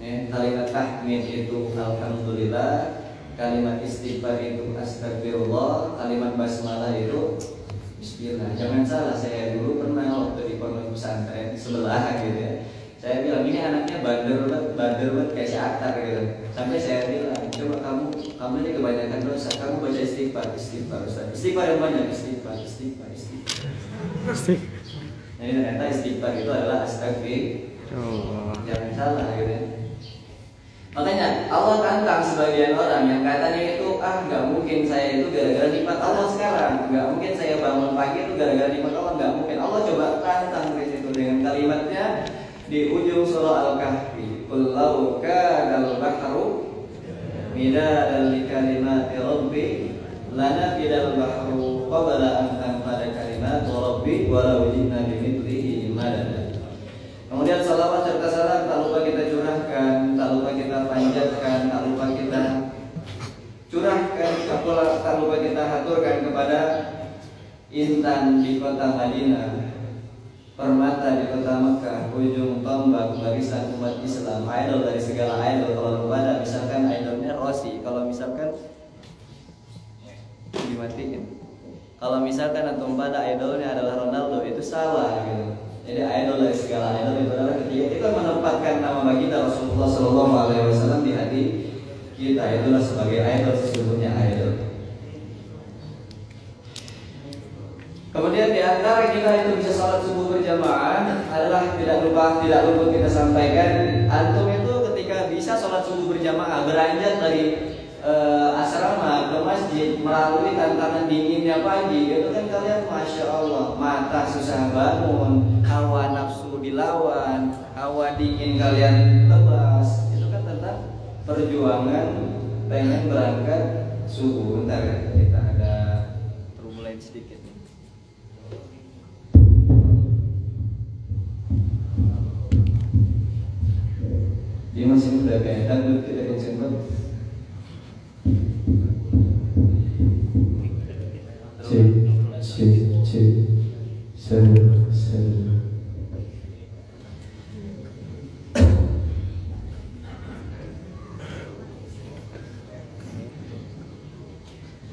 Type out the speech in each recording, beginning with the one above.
Kalimat tahmid itu alhamdulillah, kalimat istighfar itu astagfirullah, kalimat basmalah itu bismillah. Jangan salah, saya dulu pernah waktu di pondok pesantren sebelah gitu ya. Saya bilang ini anaknya bader banget kayak si Aktar gitu. Sampai saya bilang, coba kamu ini kebanyakan dosa, kamu baca istighfar Ustaz. Istighfar yang banyak, istighfar. Jadi ternyata istighfar itu adalah astagfirullah. Jangan salah gitu ya. Makanya Allah tantang sebagian orang yang katanya itu nggak mungkin saya itu gara-gara nikmat Allah sekarang, nggak mungkin saya bangun pagi itu gara-gara nikmat Allah, nggak mungkin. Allah coba tantang di situ dengan kalimatnya di ujung surah Al-Kahfi, qul law kana al-bahru midadan li kalimati rabbi lanafida al-bahru qabla an tanfada kalimatu rabbi walau ji'na bimithlihi madada. Kemudian salawat serta salam tak lupa kita curahkan, tak lupa kita panjatkan, tak lupa kita curahkan, tak lupa kita haturkan kepada intan di kota Madinah, permata di kota Mekah, ujung tombak barisan umat Islam, idol dari segala idol. Kalau lupa ada misalkan idolnya Rossi, kalau misalkan dimatiin. Kalau misalkan antum pada idolnya adalah Ronaldo, itu salah gitu. Jadi idol dari segala idol itu adalah ketiga, itu menempatkan nama baginda Rasulullah SAW di hati kita, itulah sebagai idol, sesungguhnya idol. Kemudian di antara kita itu bisa sholat subuh berjamaah adalah tidak luput kita sampaikan, antum itu ketika bisa sholat subuh berjamaah beranjak dari asrama ke masjid melalui tantangan dinginnya pagi, itu kan kalian masya Allah, mata susah bangun, hawa nafsu dilawan, hawa dingin kalian tebas, itu kan tentang perjuangan pengen berangkat subuh. Bentar ya, kita ada turbulensi sedikit nih. Dia masih muda kayak dangdut, kita konsumsi.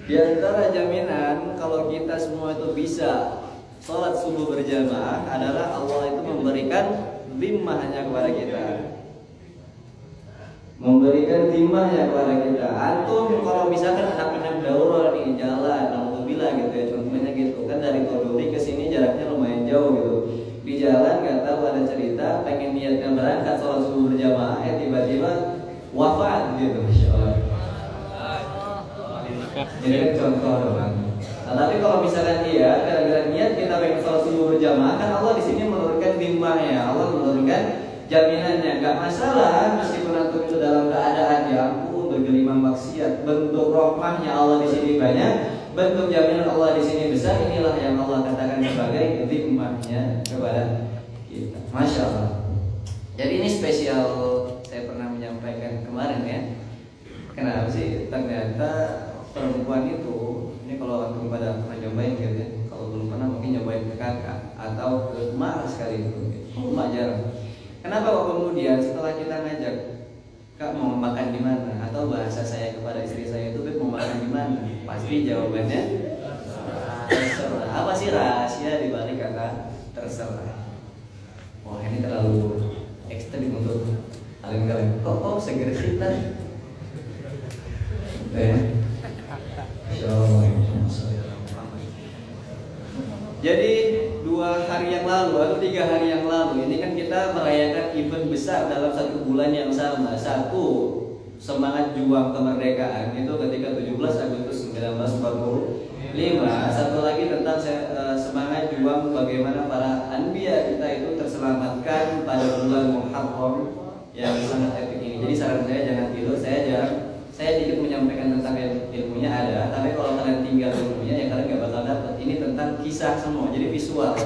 Di antara jaminan kalau kita semua itu bisa sholat subuh berjamaah adalah Allah itu memberikan dhimmahnya kepada kita. Memberikan dhimmahnya kepada kita. Antum kalau misalkan anak-anak daurah nih jalan, alhamdulillah gitu ya, contohnya gitu kan, dari Koduri ke sini jaraknya lumayan jauh gitu. Di jalan nggak tahu ada cerita pengen niatnya berangkat sholat subuh berjamaah, tiba-tiba wafat gitu, masya Allah. Ini kan contoh doang. Nah, tapi kalau misalkan dia gara-gara niat kita pengen sholat subuh berjamaah, kan Allah di sini menurunkan dhimmahnya, Allah menurunkan jaminannya. Gak masalah meskipun antum itu dalam keadaan ya ampun bergelimang maksiat, bentuk rahmahnya Allah di sini banyak, bentuk jaminan Allah di sini besar. Inilah yang Allah katakan sebagai dhimmahnya kepada kita. Masya Allah. Jadi ini spesial, saya pernah menyampaikan kemarin ya. Kenapa sih ternyata perempuan itu, ini kalau antum pada pernah nyobain gitu ya, kalau belum pernah mungkin nyobain ke kakak atau ke emak sekali itu, emak jarang. Kenapa kok kemudian setelah kita ngajak, Kak mau makan di mana? Atau bahasa saya kepada istri saya itu, Beb mau makan di mana? Pasti jawabannya terserah. Apa sih rahasia di balik kata terserah? Wah ini terlalu ekstrim untuk kalian. Kok seger kita? Jadi 2 hari yang lalu atau 3 hari yang lalu ini kan kita merayakan event besar dalam 1 bulan yang sama. Satu, semangat juang kemerdekaan itu ketika 17 Agustus 1945. Satu lagi tentang semangat juang bagaimana para anbiya kita itu terselamatkan pada bulan Muharram yang sangat epic ini. Jadi saran saya jangan tidur, saya dikit menyampaikan tentang ilmunya ada, tapi kalau kalian tinggal ilmunya ya kalian gak bakal dapat. Ini tentang kisah semua, jadi visual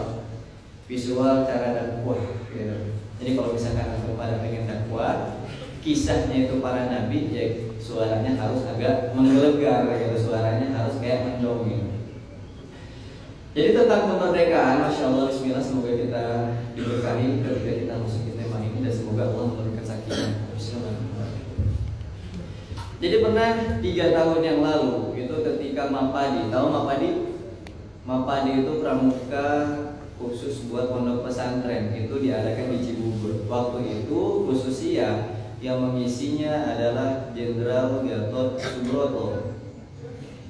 cara dakwah gitu. Jadi kalau misalkan antum pada pengen dakwah, kisahnya itu para nabi, ya suaranya harus agak menggelegar gitu, suaranya harus kayak mendongeng. Jadi tentang kemerdekaan, masya Allah, bismillah, semoga kita diberkahi ketika kita masuk ke tema ini dan semoga Allah memberikan sakinah Jadi pernah 3 tahun yang lalu itu ketika Mapadi, tahu Mapadi? Mapadi itu pramuka khusus buat pondok pesantren, itu diadakan di Cibubur. Waktu itu khususnya yang mengisinya adalah Jenderal Gatot Subroto.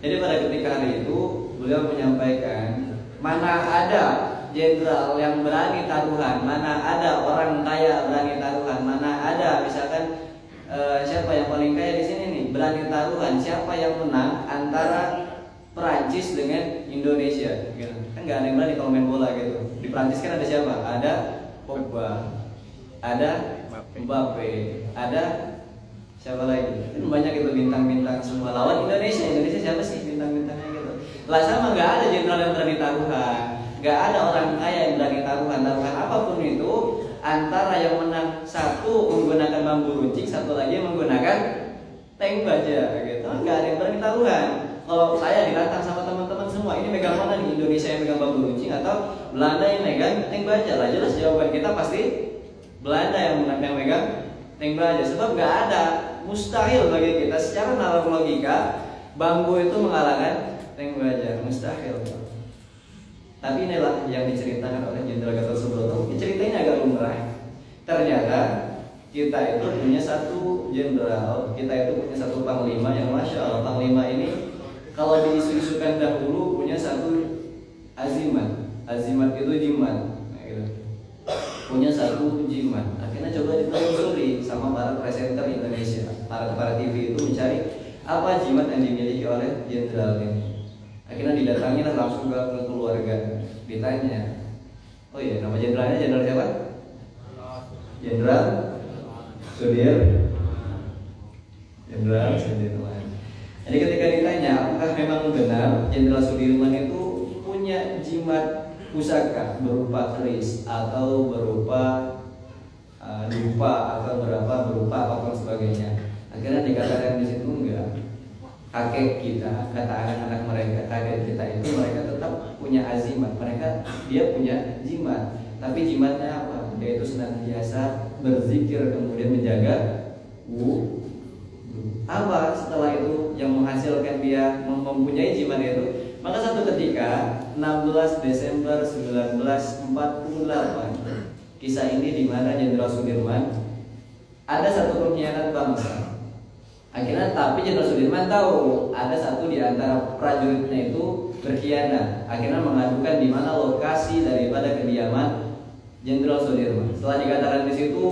Jadi pada ketika hari itu beliau menyampaikan, mana ada jenderal yang berani taruhan, mana ada orang kaya berani taruhan, mana ada misalkan siapa yang paling kaya di sini nih berani taruhan, siapa yang menang antara Perancis dengan Indonesia, gitu. Kan nggak ada yang berani kalau main bola gitu. Di Perancis kan ada siapa? Ada Pogba, ada Mbappe, ada siapa lagi? Kan banyak itu bintang-bintang semua. Lawan Indonesia, Indonesia siapa sih bintang-bintangnya gitu? Lah sama nggak ada jenderal yang berani taruhan, nggak ada orang kaya yang berani taruhan apapun itu. Antara yang menang satu menggunakan bambu runcing, satu lagi menggunakan tank baja, gitu. Nggak ada yang berani taruhan. Kalau saya ditantang sama teman-teman semua, ini megang mana nih? Indonesia yang megang bambu runcing atau Belanda yang megang tank baja? Lah jelas jawaban kita pasti Belanda yang megang tank baja. Sebab nggak ada, mustahil bagi kita secara nalar logika bambu itu mengalahkan tank baja, mustahil. Tapi inilah yang diceritakan oleh Jenderal Gatot Subroto. Ceritanya agak lumrah. Ternyata kita itu punya satu jenderal, kita itu punya satu panglima yang masya Allah, panglima ini kalau diisu-isukan dahulu punya satu azimat. Azimat itu jimat, nah, gitu. Punya satu jimat. Akhirnya coba ditelusuri sama para presenter Indonesia, para TV itu mencari apa jimat yang dimiliki oleh jenderal ini. Akhirnya didatangi lah langsung ke keluarga, ditanya, oh iya nama jenderalnya jenderal siapa? Jenderal Sudirman. Jadi ketika ditanya apakah memang benar Jenderal Sudirman itu punya jimat pusaka berupa keris atau berupa dupa atau berupa apapun sebagainya. Akhirnya dikatakan di situ enggak. Kakek kita, kata anak-anak mereka, kakek kita itu mereka tetap punya azimat, dia punya jimat. Tapi jimatnya apa? Dia itu senantiasa berzikir kemudian menjaga wudu. Apa setelah itu yang menghasilkan dia mempunyai jimat itu? Maka satu ketika 16 Desember 1948, kisah ini di mana Jenderal Sudirman ada satu pengkhianat bangsa. Akhirnya tapi Jenderal Sudirman tahu ada satu di antara prajuritnya itu berkhianat. Akhirnya mengadukan di mana lokasi daripada kediaman Jenderal Sudirman. Setelah dikatakan di situ,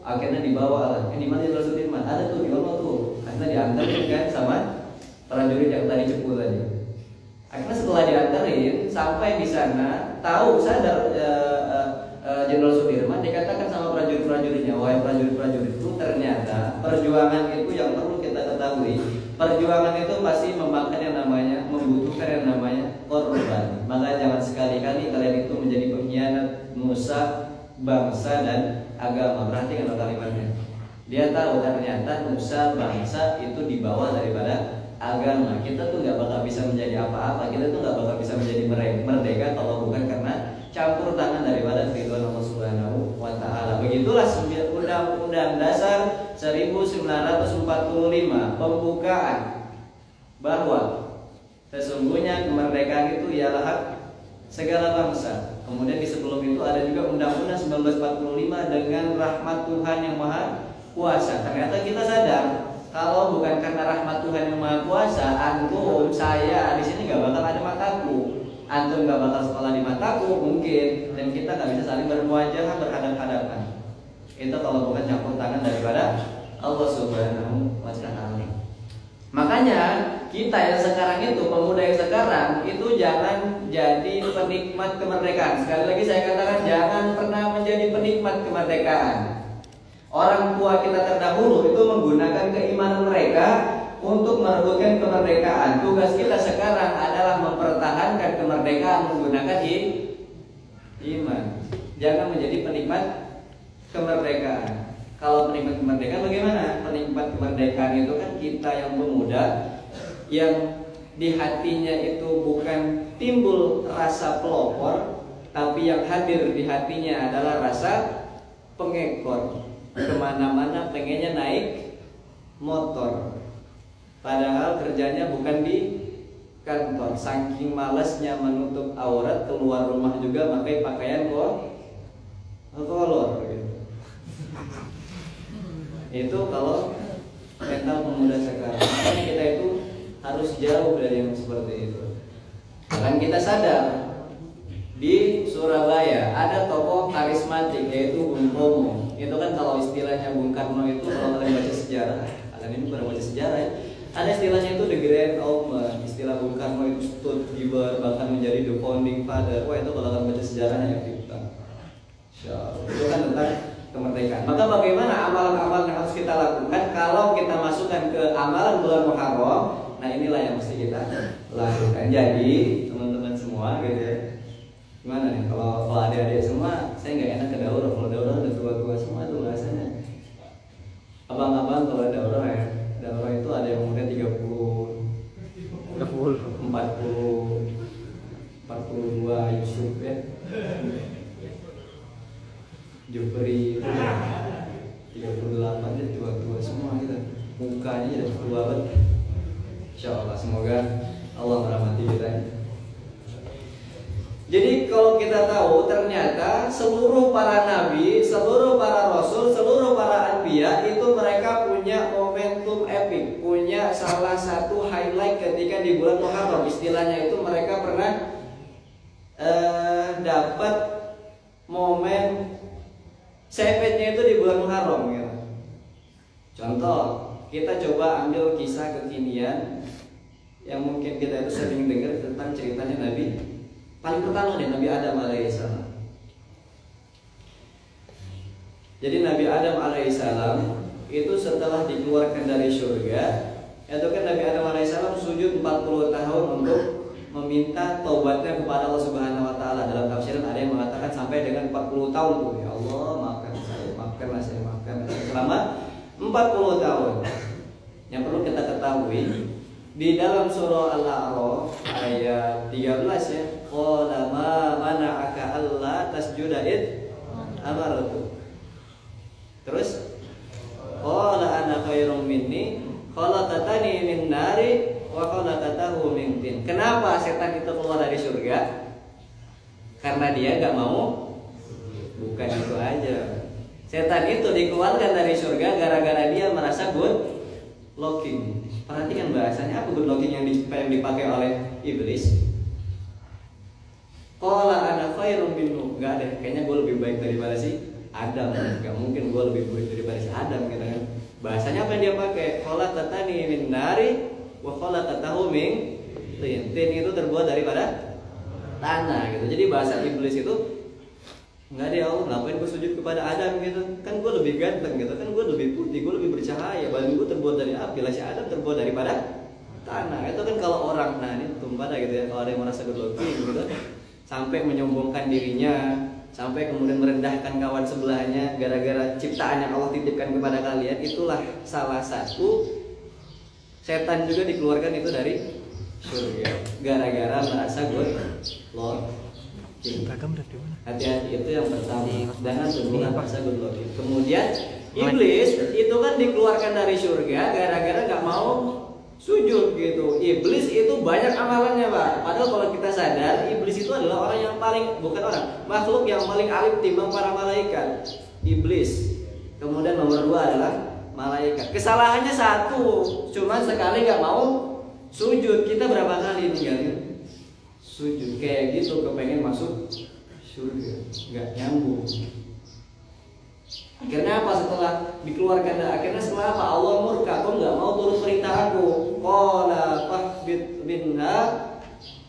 akhirnya dibawa lah. Di mana Jenderal Sudirman? Ada tuh di mana tuh? Akhirnya diantarin kan sama prajurit yang tadi cepu tadi. Akhirnya setelah diantarin sampai di sana, sadar Jenderal Sudirman dikatakan sama prajurit-prajuritnya, wahai prajurit-prajuritku, ternyata perjuangan itu yang perlu kita ketahui, perjuangan itu pasti membutuhkan yang namanya korban. Maka jangan sekali-kali kalian itu menjadi pengkhianat nusa, bangsa dan agama. Perhatikan kalimatnya. Dia tahu ternyata nusa bangsa itu di bawah daripada agama. Kita tuh nggak bakal bisa menjadi apa-apa. Kita tuh nggak bakal bisa menjadi merdeka kalau bukan karena campur tangan daripada ridwan Allah Subhanahu wa taala. Begitulah Undang-Undang Dasar 1945 pembukaan bahwa sesungguhnya kemerdekaan itu ialah hak segala bangsa. Kemudian di sebelum itu ada juga Undang-Undang 1945 dengan rahmat Tuhan yang Maha Kuasa. Ternyata kita sadar kalau bukan karena rahmat Tuhan yang Maha Kuasa, antum, saya di sini nggak bakal ada mataku. Antum gak bakal sekolah di mataku mungkin, dan kita gak bisa saling bermuajahah berhadap-hadapan. Itu kalau bukan campur tangan daripada Allah Subhanahu wa taala. Makanya kita yang sekarang itu, pemuda yang sekarang itu jangan jadi penikmat kemerdekaan. Sekali lagi saya katakan, jangan pernah menjadi penikmat kemerdekaan. Orang tua kita terdahulu itu menggunakan keimanan mereka untuk merebutkan kemerdekaan. Tugas kita sekarang adalah mempertahankan kemerdekaan menggunakan iman. Jangan menjadi penikmat kemerdekaan. Kalau penikmat kemerdekaan bagaimana? Penikmat kemerdekaan itu kan kita yang pemuda yang di hatinya itu bukan timbul rasa pelopor, tapi yang hadir di hatinya adalah rasa pengekor. Kemana-mana pengennya naik motor. Padahal kerjanya bukan di kantor. Saking malasnya menutup aurat, keluar rumah juga pakai pakaian kolor gitu. Itu kalau mental pemuda sekarang. Makanya kita itu harus jauh dari yang seperti itu. Bahkan kita sadar di Surabaya ada tokoh karismatik yaitu Bung Tomo. Itu kan kalau istilahnya Bung Karno itu kalau kalian baca sejarah, kalian ini pernah baca sejarah ya. Ada istilahnya itu the grand old man. Istilah Bung Karno itu Stuttgart bahkan menjadi the founding father. Wah itu kalau kalian baca sejarahnya ya kita. Itu kan tentang kemerdekaan. Maka bagaimana amalan-amalan yang harus kita lakukan kalau kita masukkan ke amalan bulan Muharram? Nah inilah yang mesti kita lakukan. Jadi teman-teman semua gitu ya. Gimana nih kalau adik-adik semua, saya nggak enak ke daurah. Kalau daurah udah tua-tua semua tuh bahasanya. Abang-abang kalau daurah ya, daurah itu ada yang umurnya 30, 40, 42 Yusuf ya. Jupri itu 38 ya, tua-tua semua gitu. Mukanya udah tua banget. Insyaallah semoga Allah merahmati kita. Jadi kalau kita tahu ternyata seluruh para nabi, seluruh para rasul, seluruh para anbiya itu mereka punya momentum epic, punya salah satu highlight ketika di bulan Muharram. Istilahnya itu mereka pernah dapat momen savage-nya itu di bulan Muharram gitu. Contoh, kita coba ambil kisah kekinian yang mungkin kita itu sering dengar tentang ceritanya Nabi. Paling pertama nih Nabi Adam alaihissalam. Jadi Nabi Adam alaihissalam itu setelah dikeluarkan dari surga, itu kan Nabi Adam alaihissalam sujud 40 tahun untuk meminta taubatnya kepada Allah Subhanahu wa taala. Dalam tafsiran ada yang mengatakan sampai dengan 40 tahun tuh. Ya Allah, maafkanlah saya, maafkan selama 40 tahun. Yang perlu kita ketahui di dalam surah Al-A'raf ayat 13 ya, qala ma mana'aka alla tasjuda id amartu. Terus qala ana khairum minni khalaqatani min nari wa khalaqatahu min tin. Kenapa setan itu keluar dari surga? Karena dia enggak mau. Bukan itu aja. Setan itu dikeluarkan dari surga gara-gara dia merasa good looking. Perhatikan bahasanya, apa good looking yang dipakai oleh iblis? Qala ana khairum minhu. Enggak deh, kayaknya gue lebih baik daripada si Adam. Enggak mungkin gue lebih baik daripada si Adam gitu kan. Bahasanya apa yang dia pakai? Khalaqatani min nari wa khalaqatahu min tin. Tin itu terbuat daripada tanah gitu. Jadi bahasa iblis itu enggak deh Allah, ngapain gue sujud kepada Adam gitu? Kan gue lebih ganteng gitu, kan gue lebih putih, gue lebih bercahaya. Badan gue terbuat dari api, lah si Adam terbuat daripada tanah. Itu kan kalau orang, nah ini pada gitu ya, kalau ada yang merasa good looking gitu, sampai menyombongkan dirinya, sampai kemudian merendahkan kawan sebelahnya gara-gara ciptaan yang Allah titipkan kepada kalian, itulah salah satu setan juga dikeluarkan itu dari surga gara-gara merasa good looking. Hati-hati, itu yang pertama. Jangan hubungan paksa good looking. Kemudian iblis itu kan dikeluarkan dari surga gara-gara gak mau sujud gitu. Iblis itu banyak amalannya Pak. Padahal kalau kita sadar, iblis itu adalah orang yang paling, bukan orang, makhluk yang paling alim timbang para malaikat. Iblis. Kemudian nomor 2 adalah malaikat. Kesalahannya satu, cuma sekali gak mau sujud. Kita berapa kali ninggalin sujud kayak gitu, kepengen masuk surga, nggak nyambung. Akhirnya apa? Setelah dikeluarkan, akhirnya setelah apa? Allah murka, kau nggak mau turut perintah aku. Qala fahbit minha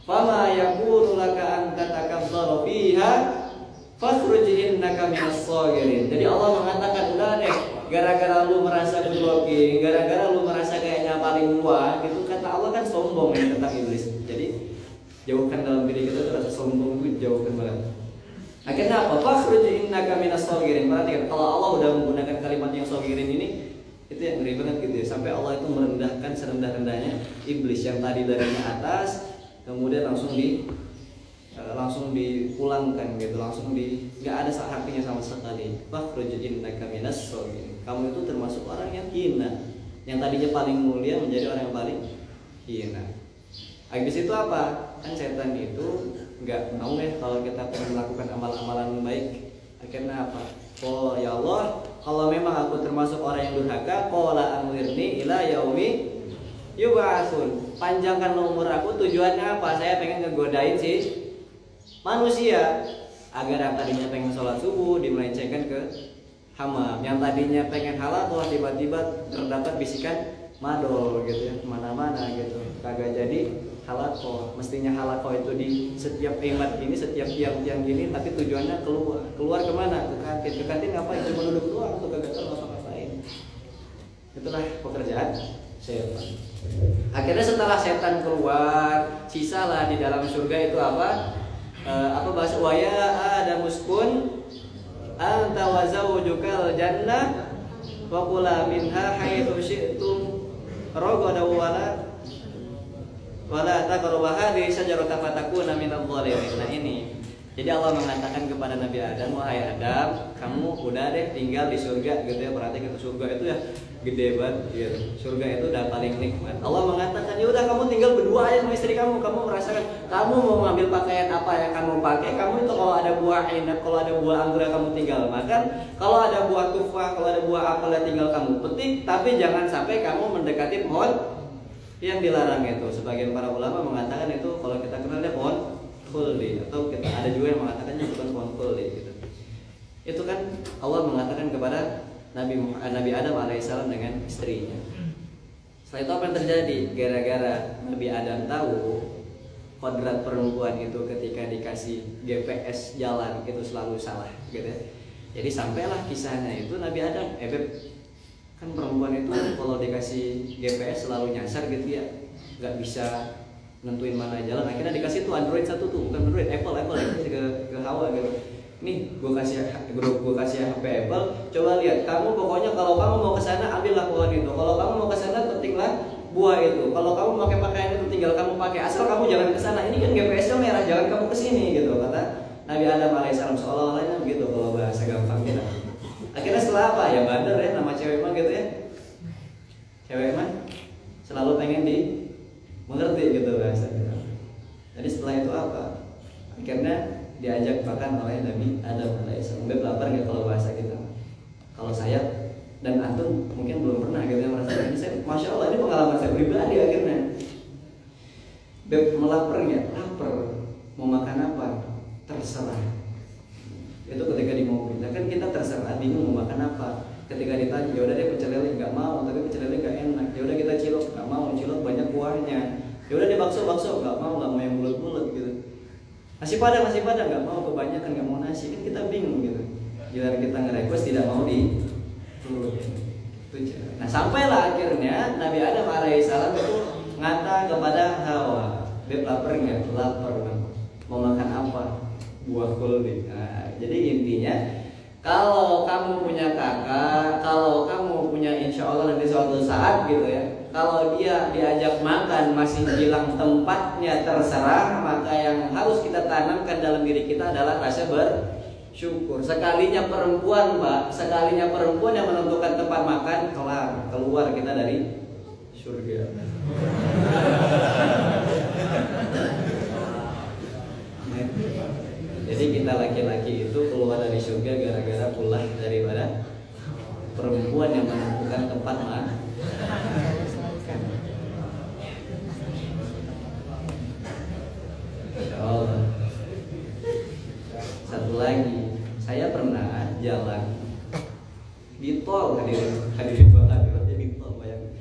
fama yakunu laka an tatakabbaru fiha fakhruj innaka minas shagirin. Jadi Allah mengatakan, udah deh, gara-gara lu merasa berlogi, gara-gara lu merasa kayaknya paling tua, gitu kata Allah kan sombong ya tentang iblis. Jadi jauhkan dalam diri kita rasa sombong itu, jauhkan banget. Akhirnya apa? Fakhruj innaka minas shagirin. Perhatikan, kalau Allah udah menggunakan kalimat yang shagirin ini, itu yang ngeri banget gitu ya. Sampai Allah itu merendahkan serendah-rendahnya iblis yang tadi dari atas, kemudian langsung dipulangkan gitu, nggak ada haknya sama sekali. Fakhruj innaka minas shagirin. Kamu itu termasuk orang yang hina. Yang tadinya paling mulia menjadi orang yang paling hina. Habis itu apa? Kan setan itu nggak mau ya kalau kita pengen melakukan amalan-amalan baik. Akhirnya apa? Oh ya Allah, kalau memang aku termasuk orang yang durhaka, qala anwirni ila yaumi yub'atsun. Panjangkan umur aku, tujuannya apa? Saya pengen ngegodain sih manusia agar yang tadinya pengen sholat subuh dimelencengkan ke hamam, yang tadinya pengen halal kalau tiba-tiba terdapat bisikan madol gitu ya, kemana-mana gitu, kagak jadi halako. Mestinya halako itu di setiap imat gini, setiap tiang-tiang gini, tapi tujuannya keluar kemana? Ke kantin ngapain? Cuma duduk doang tuh, kagak tahu ngapa-ngapain. Itulah pekerjaan setan. Akhirnya setelah setan keluar, sisalah di dalam surga itu apa? Apa bahasa waya ada muskun anta wa zawjukal jannah wa kula minha haitsu syi'tum ragada wala taqrabu hadhihi syajarata fatakuna minadh dhalimin. Nah ini. Jadi Allah mengatakan kepada Nabi Adam, wahai Adam, kamu udah deh tinggal di surga gitu ya. Perhatikan ke surga itu ya gede banget gitu. Surga itu udah paling nikmat. Allah mengatakan, ya udah kamu tinggal berdua aja sama istri kamu. Kamu merasakan kamu mau ngambil pakaian apa yang kamu pakai. Kamu itu kalau ada buah inab, kalau ada buah anggur kamu tinggal makan. Kalau ada buah tufah, kalau ada buah apel tinggal kamu petik. Tapi jangan sampai kamu mendekati pohon yang dilarang itu. Sebagian para ulama mengatakan itu kalau kita kenalnya pohon khuldi, atau kita ada juga yang mengatakannya bukan pohon khuldi gitu. Itu kan Allah mengatakan kepada Nabi Adam alaihissalam dengan istrinya. Setelah itu apa yang terjadi? Gara-gara Nabi Adam tahu kodrat perempuan itu ketika dikasih GPS jalan itu selalu salah gitu ya. Jadi sampailah kisahnya itu Nabi Adam, Beb, kan perempuan itu kalau dikasih GPS selalu nyasar gitu ya, nggak bisa nentuin mana jalan. Akhirnya dikasih tuh Android satu tuh, bukan Android, Apple ke Hawa gitu. Nih, gue kasih HP Apple, coba lihat. Kamu pokoknya kalau kamu mau ke sana ambillah pohon itu. Kalau kamu mau ke sana petiklah buah itu. Kalau kamu pakai pakaian itu tinggal kamu pakai. Asal kamu jangan ke sana. Ini kan GPS-nya merah, jangan kamu ke sini gitu kata Nabi Adam alaihissalam. Seolah-olahnya begitu kalau bahasa gampangnya. Akhirnya setelah apa? Ya bandel ya nama cewek mah gitu ya. Cewek mah selalu pengen mengerti gitu bahasanya. Jadi setelah itu apa? Akhirnya diajak makan oleh Nabi Adam alaihissalam. Beb lapar nggak kalau bahasa kita? Kalau saya dan antum mungkin belum pernah gitu ya merasakan ini. Saya, masya Allah ini pengalaman saya pribadi akhirnya. Beb melapar nggak? Lapar. Mau makan apa? Terserah. Itu ketika di mobil. Nah, kan kita terserah bingung mau makan apa. Ketika ditanya, ya udah deh pecel lele, nggak mau, tapi pecel lele nggak enak. Ya udah kita cilok, nggak mau, cilok banyak kuahnya. Ya udah deh bakso, nggak mau yang bulat-bulat gitu. Nasi padang nggak mau, kebanyakan nggak mau nasi. Kan kita bingung gitu. Giliran kita nge-request tidak mau di Nah sampailah akhirnya Nabi Adam alaihissalam itu ngata kepada Hawa, Beb lapar nggak? Lapar. Mau makan apa? Buah khuldi. Nah, jadi intinya kalau kamu punya kakak, kalau kamu punya insya Allah nanti suatu saat gitu ya, kalau dia diajak makan masih bilang tempatnya terserah, maka yang harus kita tanamkan dalam diri kita adalah rasa bersyukur. Sekalinya perempuan yang menentukan tempat makan, keluar kita dari surga. Jadi kita laki-laki itu keluar dari surga gara-gara pulang daripada perempuan yang menentukan tempat makan. Insya Allah. Satu lagi, saya pernah jalan di tol, hadirin di tol, bayangin.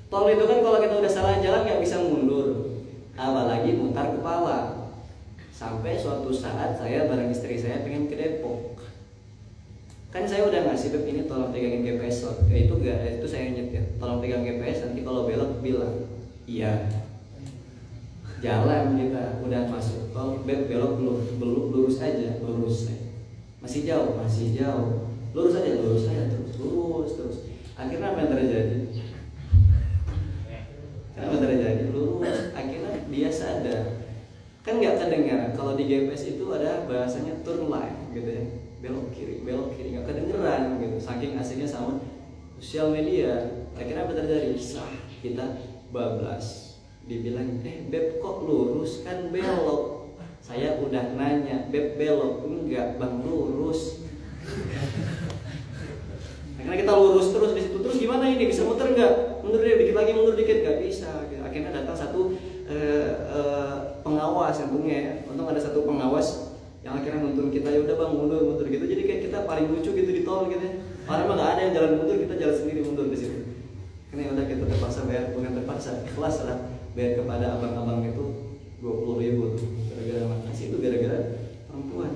Tol itu kan kalau kita udah salah jalan nggak bisa mundur, apalagi mutar kepala. Sampai suatu saat saya bareng istri saya pengen ke Depok. Kan saya udah ngasih Beb ini tolong pegangin GPS. Itu saya nyetir. Tolong pegang GPS, nanti kalau belok bilang iya. Jalan kita udah masuk tol, Beb belok belum lurus aja, lurus. Masih jauh. Lurus aja terus. Akhirnya apa yang terjadi? Lurus. Akhirnya dia sadar. Kan nggak kedengaran kalau di GPS itu ada bahasanya turn left gitu ya, belok kiri nggak kedengeran gitu, saking asiknya sama sosial media. Akhirnya apa terjadi? Kita bablas. Dibilang, beb kok lurus, kan belok. Saya udah nanya, beb belok? Enggak bang, lurus. Akhirnya kita lurus terus di situ. Terus gimana ini? Bisa muter nggak? Mundur deh, dikit lagi, mundur dikit, nggak bisa. Akhirnya datang satu pengawas yang punya. Untung ada satu pengawas yang akhirnya nuntun kita, ya udah bang mundur gitu. Jadi kayak kita paling lucu gitu di tol gitu. Orang emang nggak ada yang jalan mundur, kita jalan sendiri mundur di situ. Ini udah kita terpaksa bayar, bukan terpaksa, ikhlas lah bayar kepada abang-abang itu 20.000 tuh. Gara-gara makasih itu gara-gara perempuan.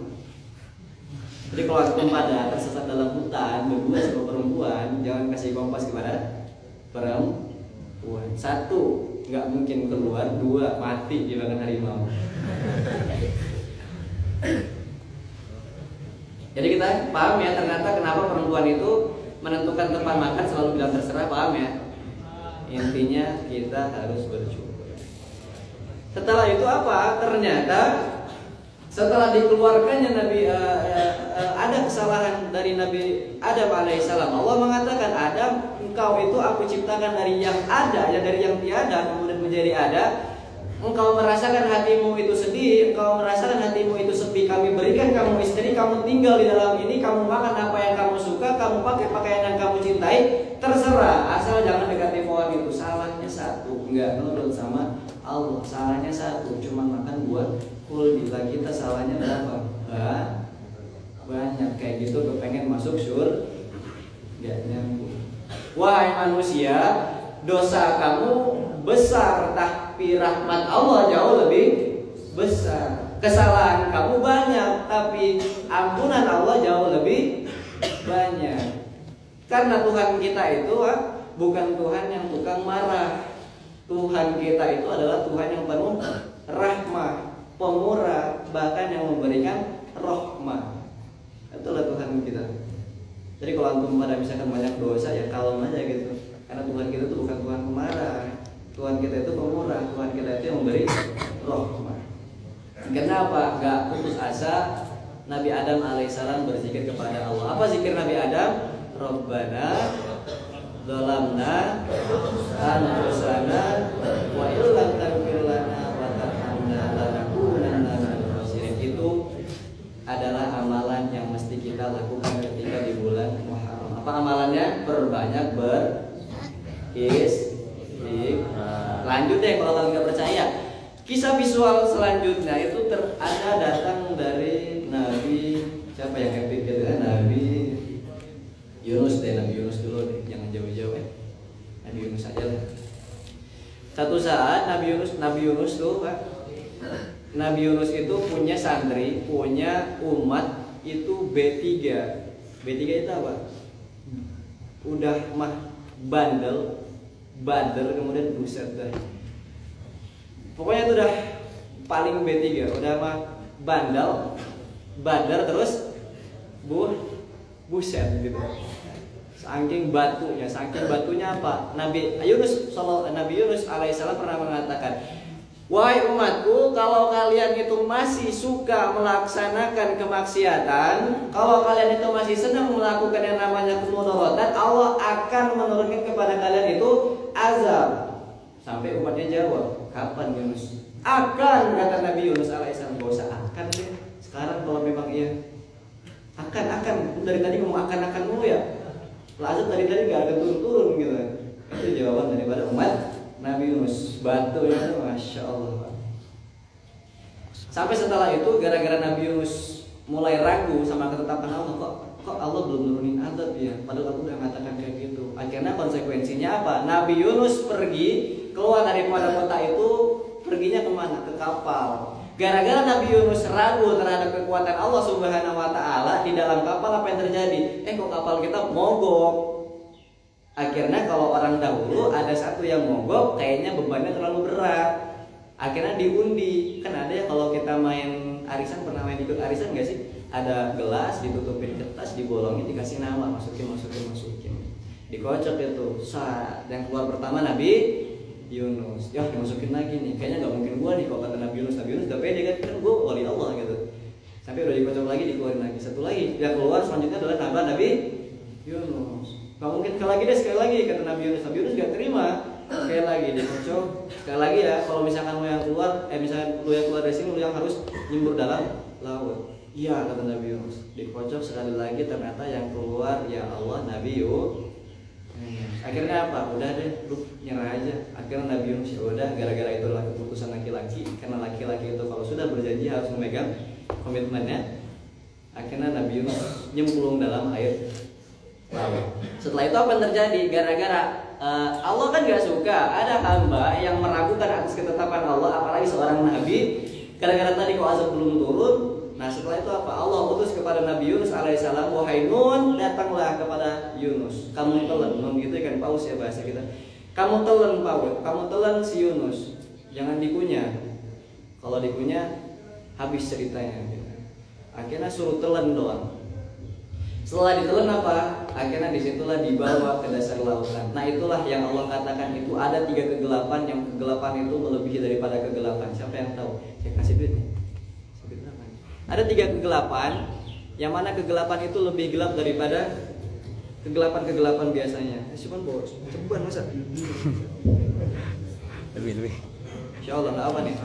Jadi kalau antum pada tersesat dalam hutan berdua sama perempuan, jangan kasih kompas kepada perempuan. Satu, nggak mungkin keluar. Dua, mati dimakan harimau. Jadi kita paham ya, ternyata kenapa perempuan itu menentukan tempat makan selalu bilang terserah, paham ya? Intinya kita harus bersyukur. Setelah itu apa? Ternyata setelah dikeluarkannya ada kesalahan dari Nabi Adam alaihissalam. Allah mengatakan, Adam, engkau itu aku ciptakan dari yang ada, ya dari yang tiada kemudian menjadi ada. Engkau merasakan hatimu itu sedih, engkau merasakan hatimu itu sepi. Kami berikan kamu istri, kamu tinggal di dalam ini, kamu makan apa yang kamu suka, kamu pakai pakaian yang kamu cintai, terserah, asal jangan dekati pohon itu. Salahnya satu, enggak nurut sama Allah. Salahnya satu, cuma makan buah kuldi. Lagi kita salahnya berapa? Banyak. Kayak gitu kepengen masuk surga, enggak nyambung. Wahai manusia, dosa kamu besar, tapi rahmat Allah jauh lebih besar. Kesalahan kamu banyak, tapi ampunan Allah jauh lebih banyak. Karena Tuhan kita itu bukan Tuhan yang tukang marah. Tuhan kita itu adalah Tuhan yang penuh rahmah, pemurah, bahkan yang memberikan rahmah. Itulah Tuhan kita. Jadi kalau antum pada misalkan banyak dosa, ya kalem aja gitu. Karena Tuhan kita itu bukan Tuhan pemarah. Tuhan kita itu pemurah, Tuhan kita itu yang memberi rahmah. Kenapa gak putus asa Nabi Adam alaihissalam berzikir kepada Allah? Apa zikir Nabi Adam? Rabbana zalamna anfusana wa illam taghfir lana wa tarhamna lanakunanna minal khasirin. Itu adalah amalan yang mesti kita lakukan ketika di bulan Muharram. Apa amalannya? Perbanyak Lanjut deh kalau kalian nggak percaya. Kisah visual selanjutnya itu ada datang dari Nabi siapa yang epic gitu kan? Nabi Yunus deh, Nabi Yunus dulu deh, jangan jauh-jauh ya. Nabi Yunus aja lah. Satu saat Nabi Yunus tuh kan, Nabi Yunus itu punya santri, punya umat itu B3 itu apa? Udah mah bandel, kemudian buset dah. Pokoknya itu udah paling B3, udah mah bandel terus buset gitu. Saking batunya apa? Nabi Yunus alaihissalam pernah mengatakan, wahai umatku, kalau kalian itu masih suka melaksanakan kemaksiatan, kalau kalian itu masih senang melakukan yang namanya kemudaratan, Allah akan menurunkan kepada kalian itu azab. Sampai umatnya jawab, kapan Yunus? Akan, kata Nabi Yunus alaihissalam. Gak usah akan deh. Sekarang kalau memang iya, akan. Dari tadi ngomong akan mulu ya. Azab dari tadi gak ada turun gitu. Itu jawaban daripada umat Nabi Yunus. Batu itu masya Allah. Sampai setelah itu gara-gara Nabi Yunus mulai ragu sama ketetapan Allah, kok Allah belum nurunin azab ya, padahal aku udah mengatakan kayak gitu. Akhirnya konsekuensinya apa? Nabi Yunus pergi keluar daripada kota itu, perginya kemana? Ke kapal. Gara-gara Nabi Yunus ragu terhadap kekuatan Allah Subhanahu wa Ta'ala di dalam kapal, apa yang terjadi? Kok kapal kita mogok. Akhirnya kalau orang dahulu ada satu yang mogok, kayaknya bebannya terlalu berat. Akhirnya diundi. Kan ada ya kalau kita main arisan, pernah main ikut arisan gak sih? Ada gelas ditutupin kertas, dibolongin, dikasih nama, masukin. Dikocok itu. Saat yang keluar pertama Nabi Yunus. Ya dimasukin lagi nih. Kayaknya nggak mungkin gua nih kalau kata Nabi Yunus. Nabi Yunus udah pede kan gua wali Allah gitu. Sampai udah dikocok lagi, dikeluarin lagi. Satu lagi yang keluar selanjutnya adalah Nabi Yunus. Gak mungkin sekali lagi kata Nabi Yunus. Nabi Yunus gak terima. Sekali lagi dikocok. Sekali lagi ya, kalau misalkan lu yang keluar, misalkan lu yang keluar dari sini, lu yang harus nyembur dalam laut. Iya kata Nabi Yunus. Dikocok sekali lagi, ternyata yang keluar ya Allah Nabi Yunus. Akhirnya apa? Udah deh, lu nyerah aja. Akhirnya Nabi Yunus ya udah, gara-gara itulah keputusan laki-laki. Karena laki-laki itu kalau sudah berjanji harus memegang komitmennya. Akhirnya Nabi Yunus nyemplung dalam air laut. Setelah itu apa yang terjadi? Gara-gara Allah kan gak suka ada hamba yang meragukan atas ketetapan Allah, apalagi seorang nabi. Gara-gara tadi kok azab belum turun. Nah setelah itu apa? Allah putus kepada Nabi Yunus alaihissalam, wahai Nun, datanglah kepada Yunus. Kamu telan, Nun gitu kan paus ya bahasa kita. Kamu telan paus, kamu telan si Yunus. Jangan dikunyah. Kalau dikunyah habis ceritanya. Gitu. Akhirnya suruh telan doang. Setelah ditelan apa? Akhirnya disitulah dibawa ke dasar lautan. Nah itulah yang Allah katakan itu ada 3 kegelapan, yang kegelapan itu melebihi daripada kegelapan. Siapa yang tahu? Saya kasih duit nih. Ada 3 kegelapan, yang mana kegelapan itu lebih gelap daripada kegelapan biasanya. Cuman bawa ceban masa? Lebih. Insya Allah nggak apa nih.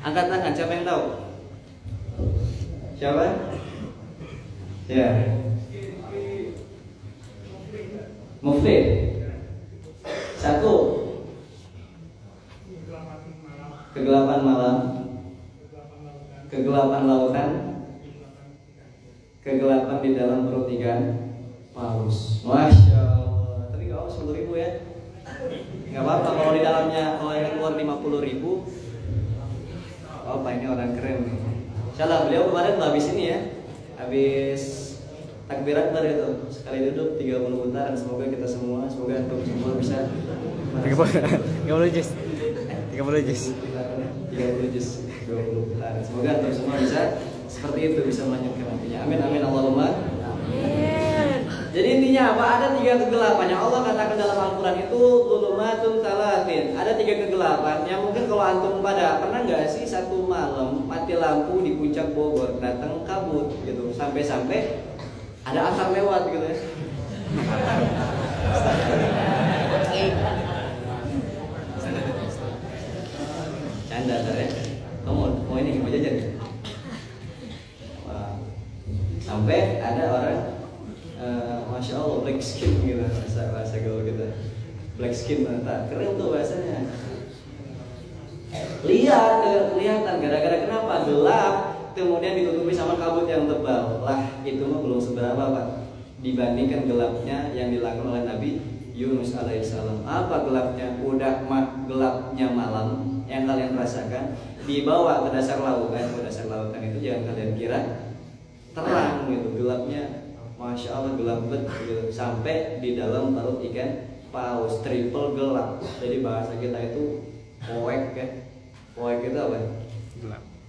Angkat tangan, siapa yang tahu? Siapa? Ya. Muflid. 1. Kegelapan malam. Kegelapan lautan. Kegelapan di dalam perut ikan paus. Masya Allah. Tapi kalau 10.000 ya. Nggak apa-apa kalau di dalamnya kalau yang keluar 50.000. Apa ini orang keren nih. Insyaallah beliau kemarin habis ini ya. Habis takbir akbar itu sekali duduk 30 putaran. Semoga kita semua, semoga antum semua bisa 30 juz 20 putaran. Semoga antum semua bisa seperti itu, bisa melanjutkan nantinya. Amin amin Allahumma amin. Jadi intinya apa? Ada 3 kegelapan yang Allah katakan dalam Al-Quran itu zulumatun talatin. Ada 3 kegelapan yang mungkin kalau antum pada pernah nggak sih satu malam mati lampu di puncak Bogor, datang kabut gitu, sampai ada asar lewat gitu ya. Canda ya. Kamu mau ini mau jajan ya? Wah. Sampai ada orang Masya Allah black skin gitu, bahasa gaul gitu. Black skin mata keren tuh bahasanya. Kelihatan gara-gara kenapa? Gelap, kemudian ditutupi sama kabut yang tebal. Lah itu mah belum seberapa Pak dibandingkan gelapnya yang dilakukan oleh Nabi Yunus alaihissalam. Apa gelapnya? Udah gelapnya malam yang kalian rasakan, dibawa ke dasar lautan. Ke dasar lautan itu jangan kalian kira terang gitu, gelapnya Masya Allah gelap banget gitu. Sampai di dalam perut ikan paus, triple gelap. Jadi bahasa kita itu poek ya. Poek itu apa?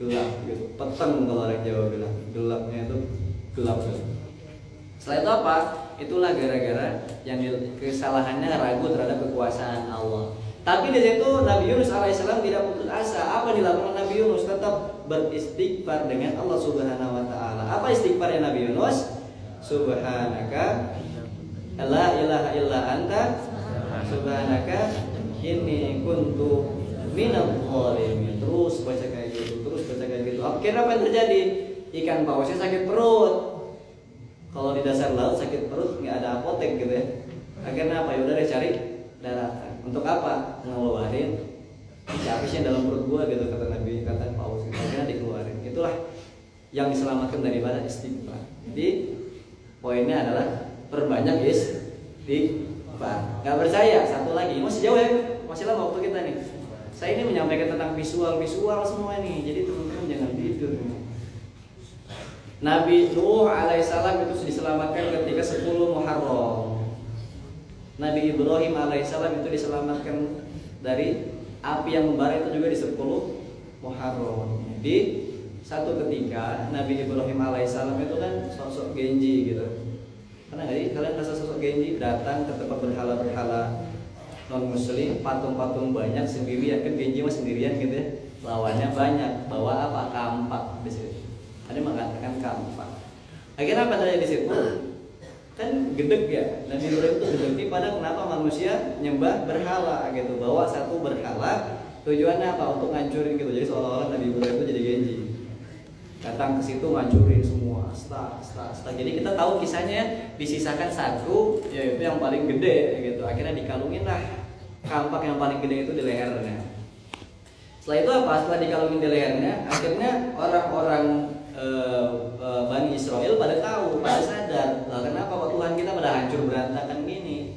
Gelap gitu. Peteng kalau orang Jawa bilang. Gelapnya itu gelap gitu. Setelah itu apa? Itulah gara-gara yang kesalahannya ragu terhadap kekuasaan Allah. Tapi di situ Nabi Yunus alaihissalam tidak putus asa. Apa dilakukan Nabi Yunus? Tetap beristighfar dengan Allah Subhanahu wa taala. Apa istighfarnya Nabi Yunus? Subhanaka la ilaha illa anta subhanaka inni kuntu minadh dhalimin. Terus baca kayak gitu. Akhirnya apa yang terjadi? Ikan pausnya sakit perut. Kalau di dasar laut sakit perut nggak ada apotek gitu ya. Akhirnya apa? Ya udah deh cari daratan. Untuk apa? Ngeluarin apisnya dalam perut gua gitu kata Nabi, kata paus. Akhirnya dikeluarin. Itulah yang diselamatkan daripada istighfar. Jadi poinnya adalah perbanyak istighfar. Gak percaya? Satu lagi, masih jauh ya, masih lama waktu kita nih. Saya ini menyampaikan tentang visual semua nih. Jadi teman-teman jangan tidur. Nabi Nuh alaihissalam itu diselamatkan ketika 10 Muharram. Nabi Ibrahim alaihissalam itu diselamatkan dari api yang membara itu juga di 10 Muharram. Di satu ketika Nabi Ibrahim alaihissalam itu kan sosok Genji gitu. Pernah nggak sih kalian rasa sosok Genji datang ke tempat berhala-berhala non muslim, patung-patung banyak sendirian, kan Genji mah sendirian gitu ya. Lawannya banyak, bawa apa? Kampak di situ. Ada mengatakan kampak. Akhirnya apa terjadi di situ? Kan gedeg ya, Nabi Ibrahim itu gedeg nih pada kenapa manusia nyembah berhala gitu, bawa satu berhala tujuannya apa, untuk ngancurin gitu. Jadi seolah-olah Nabi Ibrahim itu jadi Genji, datang ke situ ngancurin semua, stak. Jadi kita tahu kisahnya, disisakan satu yaitu yang paling gede gitu, akhirnya dikalungin lah kampak yang paling gede itu di lehernya. Setelah itu apa? Setelah dikalungin di lehernya, akhirnya orang-orang Bani Israel pada tahu, pada sadar, lah kenapa kok Tuhan kita pada hancur berantakan gini.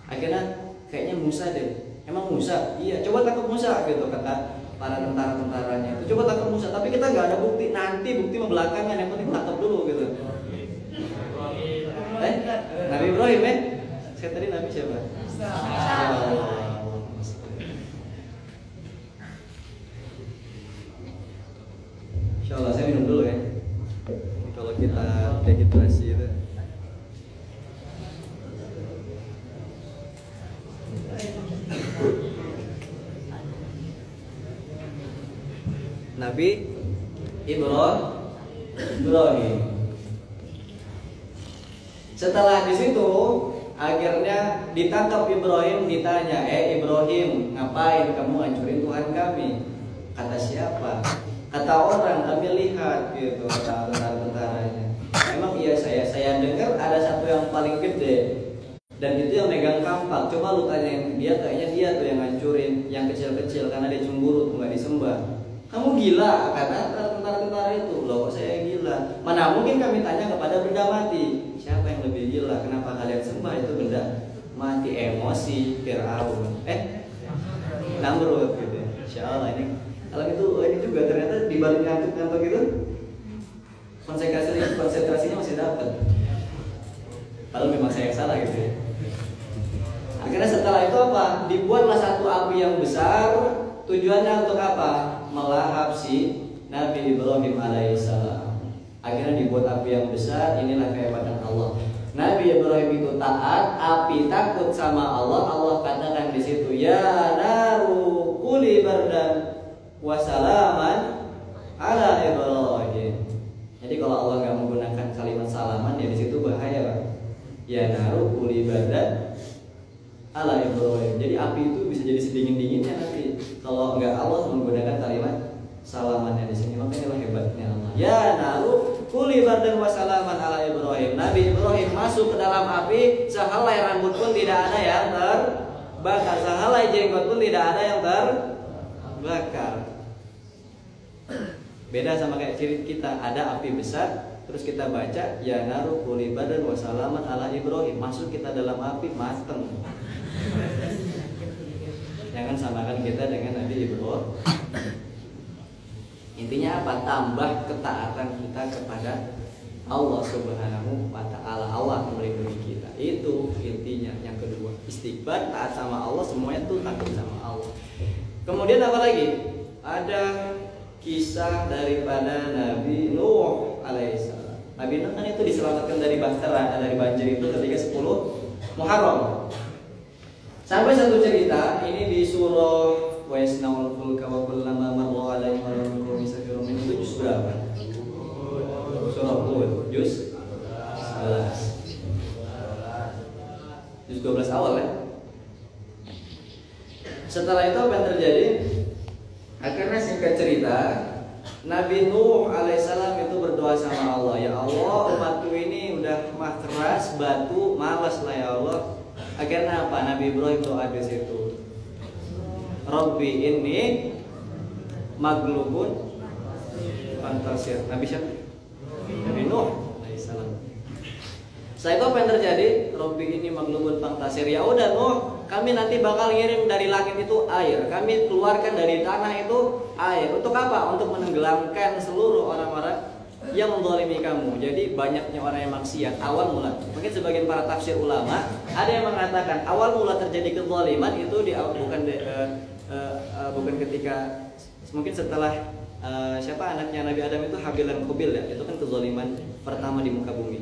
Akhirnya kayaknya Musa deh. Emang Musa? Iya, coba tangkap Musa gitu kata para tentara-tentaranya. Itu coba tangkap Musa, tapi kita nggak ada bukti. Nanti bukti mah belakangan, yang penting tangkap dulu gitu. Nabi Ibrahim ya? Saya tadi Nabi siapa? Insya Allah saya minum dulu ya. Kalau kita dehidrasi itu. Nabi Ibrahim. Setelah di situ akhirnya ditangkap Ibrahim, ditanya, Ibrahim, ngapain kamu hancurin Tuhan kami? Kata siapa? Kata orang, kami lihat gitu, kata tentaranya. Emang iya saya dengar ada satu yang paling gede dan itu yang megang kampak. Coba lu tanyain dia, kayaknya dia tuh yang hancurin yang kecil-kecil karena dia cemburu tuh nggak disembah. Kamu gila, kata tentara-tentara itu. Loh, kok saya gila? Mana mungkin kami tanya kepada benda mati. Siapa yang lebih gila? Kenapa kalian sembah itu benda mati? Emosi Fir'aun. Namrud gitu. Insyaallah ini. Kalau itu ini juga ternyata dibalik ngantuk-ngantuk gitu, konsentrasinya masih dapat. Kalau memang saya yang salah gitu ya. Akhirnya setelah itu apa? Dibuatlah satu api yang besar. Tujuannya untuk apa? Melahap si Nabi Ibrahim alaihissalam. Akhirnya dibuat api yang besar. Inilah kehebatan Allah. Nabi Ibrahim itu taat, api takut sama Allah. Allah katakan di situ, ya naru kuli bardan wasalaman ala Ibrahim. Jadi kalau Allah nggak menggunakan kalimat salaman, ya di situ bahaya, Pak. Ya naru kuli bardan ala Ibrahim. Jadi api itu bisa jadi sedingin-dinginnya nanti kalau nggak Allah menggunakan kalimat salamannya di sini. Makanya hebatnya Allah. Ya naru kuli bardan wasalaman ala Ibrahim. Nabi Ibrahim masuk ke dalam api, sehelai rambut pun tidak ada yang terbakar, sehelai jenggot pun tidak ada yang terbakar. Beda sama kayak ciri kita, ada api besar, terus kita baca ya naru kuli bardan wasalaman ala Ibrahim, masuk kita dalam api mateng. Jangan samakan kita dengan Nabi Ibrahim. Intinya apa? Tambah ketaatan kita kepada Allah Subhanahu wa ta'ala. Allah melindungi kita. Itu intinya. Yang kedua, istighfar, taat sama Allah, semuanya itu takut sama Allah. Kemudian apa lagi? Ada kisah daripada Nabi Nuh alaihissalam. Nabi Nuh kan itu diselamatkan dari bahtera, dari banjir itu ketika 10 Muharram. Sampai satu cerita ini di surah wa yasnaul fulka wa kullama marra alaihi marrun misafirun itu juz berapa? Surah Hud juz 11. Juz 12 awal ya. Setelah itu apa yang terjadi? Akhirnya singkat cerita, Nabi Nuh alaihissalam itu berdoa sama Allah, ya Allah umatku ini udah mah keras, batu, malas lah ya Allah. Akhirnya apa? Nabi Ibrahim doa di situ, Rabbi inni maglubun fantasir. Nabi siapa? Nabi Nuh alaihissalam. Setelah itu apa yang terjadi? Rabbi inni maglubun fantasir. Ya udah Nuh, kami nanti bakal ngirim dari langit itu air. Kami keluarkan dari tanah itu air. Untuk apa? Untuk menenggelamkan seluruh orang-orang yang menzalimi kamu. Jadi banyaknya orang yang maksiat awal mula. Mungkin sebagian para tafsir ulama ada yang mengatakan awal mula terjadi kezaliman itu bukan ketika, mungkin setelah siapa anaknya Nabi Adam itu Habil dan Qabil ya. Itu kan kezaliman pertama di muka bumi.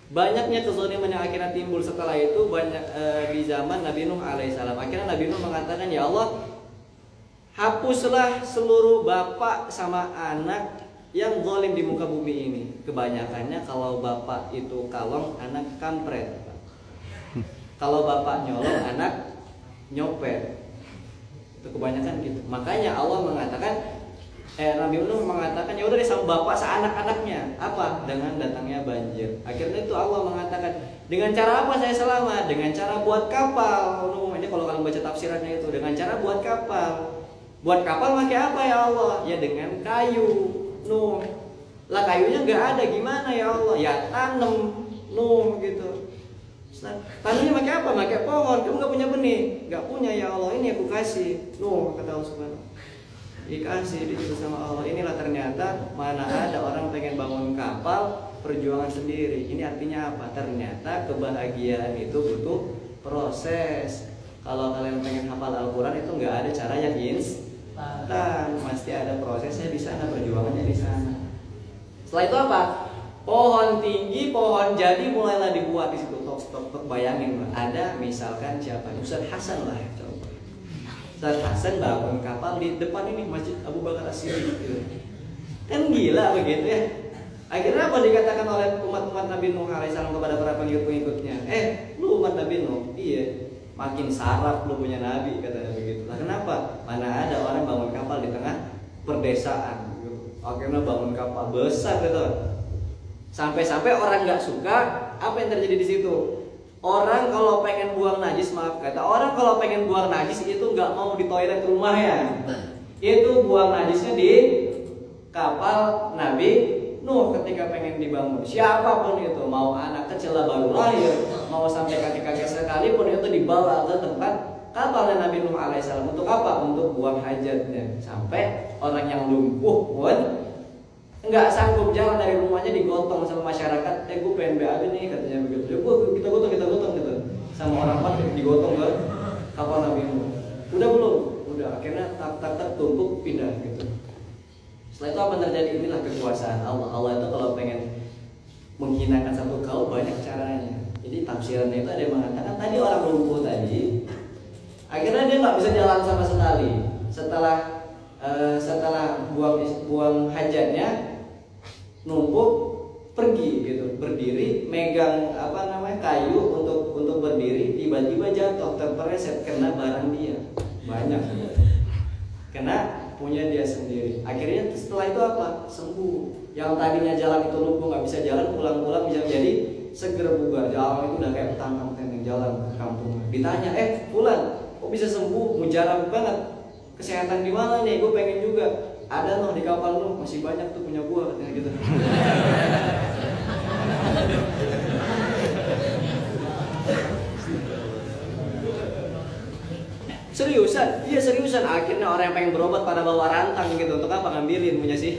Banyaknya kezaliman yang akhirnya timbul setelah itu banyak di zaman Nabi Nuh alaihissalam. Akhirnya Nabi Nuh mengatakan, ya Allah, hapuslah seluruh bapak sama anak yang zalim di muka bumi ini. Kebanyakannya kalau bapak itu kalong, anak kampret. Kalau bapak nyolong, anak nyopet. Itu kebanyakan gitu. Makanya Allah mengatakan, Nabi Nuh mengatakan, ya udah deh sama bapak seanak-anaknya. Apa? Dengan datangnya banjir. Akhirnya itu Allah mengatakan, dengan cara apa saya selamat? Dengan cara buat kapal. Nuh, ini kalau kalian baca tafsirannya itu, dengan cara buat kapal. Buat kapal pakai apa ya Allah? Ya dengan kayu. Nuh, lah kayunya nggak ada, gimana ya Allah? Ya tanam. Nuh gitu. Tanamnya pakai apa? Pakai pohon. Kamu nggak punya benih? Nggak punya ya Allah. Ini aku kasih. Nuh, kata Allah Subhanahu. Dikasih disuruh sama Allah. Inilah ternyata mana ada orang pengen bangun kapal perjuangan sendiri. Ini artinya apa? Ternyata kebahagiaan itu butuh proses. Kalau kalian pengen hafal Al-Quran itu nggak ada cara yang instan, pasti ada prosesnya di sana, perjuangannya di sana. Setelah itu apa? Pohon tinggi, pohon jadi mulailah dibuat di situ. Tok, bayangin, ada misalkan siapa? Ustaz Hasan lah. Ustaz Hasan bangun kapal di depan ini Masjid Abu Bakar As-Siddiq gitu. Kan gila begitu ya. Akhirnya apa dikatakan oleh umat-umat Nabi Nuh alaihissalam kepada para pengikut-pengikutnya? Lu umat Nabi Nuh, iya, makin sarap lu punya nabi, katanya begitu. Lah kenapa? Mana ada orang bangun kapal di tengah perdesaan gitu. Akhirnya bangun kapal besar gitu. Sampai-sampai orang nggak suka, apa yang terjadi di situ? Orang kalau pengen buang najis, maaf kata orang kalau pengen buang najis itu nggak mau di toilet rumahnya, itu buang najisnya di kapal Nabi Nuh ketika pengen dibangun. Siapapun itu, mau anak kecil baru lahir, mau sampai kakek-kakek sekalipun itu dibawa ke tempat kapalnya Nabi Nuh alaihissalam. Untuk apa? Untuk buang hajatnya. Sampai orang yang lumpuh pun nggak sanggup jalan dari rumahnya digotong sama masyarakat. Gue pengen BAB nih katanya begitu. Ya kita gotong gitu. Sama orang Pak digotong ke kapal Nabi Nuh. Udah belum? Udah. Akhirnya tak tumpuk pindah gitu. Setelah itu apa yang terjadi? Inilah kekuasaan Allah. Allah itu kalau pengen menghinakan satu kaum banyak caranya. Jadi tafsirannya itu ada yang mengatakan tadi orang lumpuh tadi, akhirnya dia nggak bisa jalan sama sekali. Setelah buang hajatnya, numpuk pergi gitu, berdiri megang kayu untuk berdiri, tiba-tiba jatuh terpeleset kena barang dia banyak, kena punya dia sendiri. Akhirnya setelah itu apa? Sembuh. Yang tadinya jalan itu lumpuh nggak bisa jalan, pulang-pulang bisa jadi seger bugar. Jalan itu udah kayak petang tenteng jalan ke kampung. Ditanya, Fulan, kok bisa sembuh? Mujarab banget. Kesehatan di mana nih? Gue pengen juga. Ada di kapal lu, masih banyak tuh punya gua katanya gitu. Seriusan? Iya seriusan. Akhirnya orang yang pengen berobat pada bawa rantang gitu. Untuk apa ngambilin punya sih?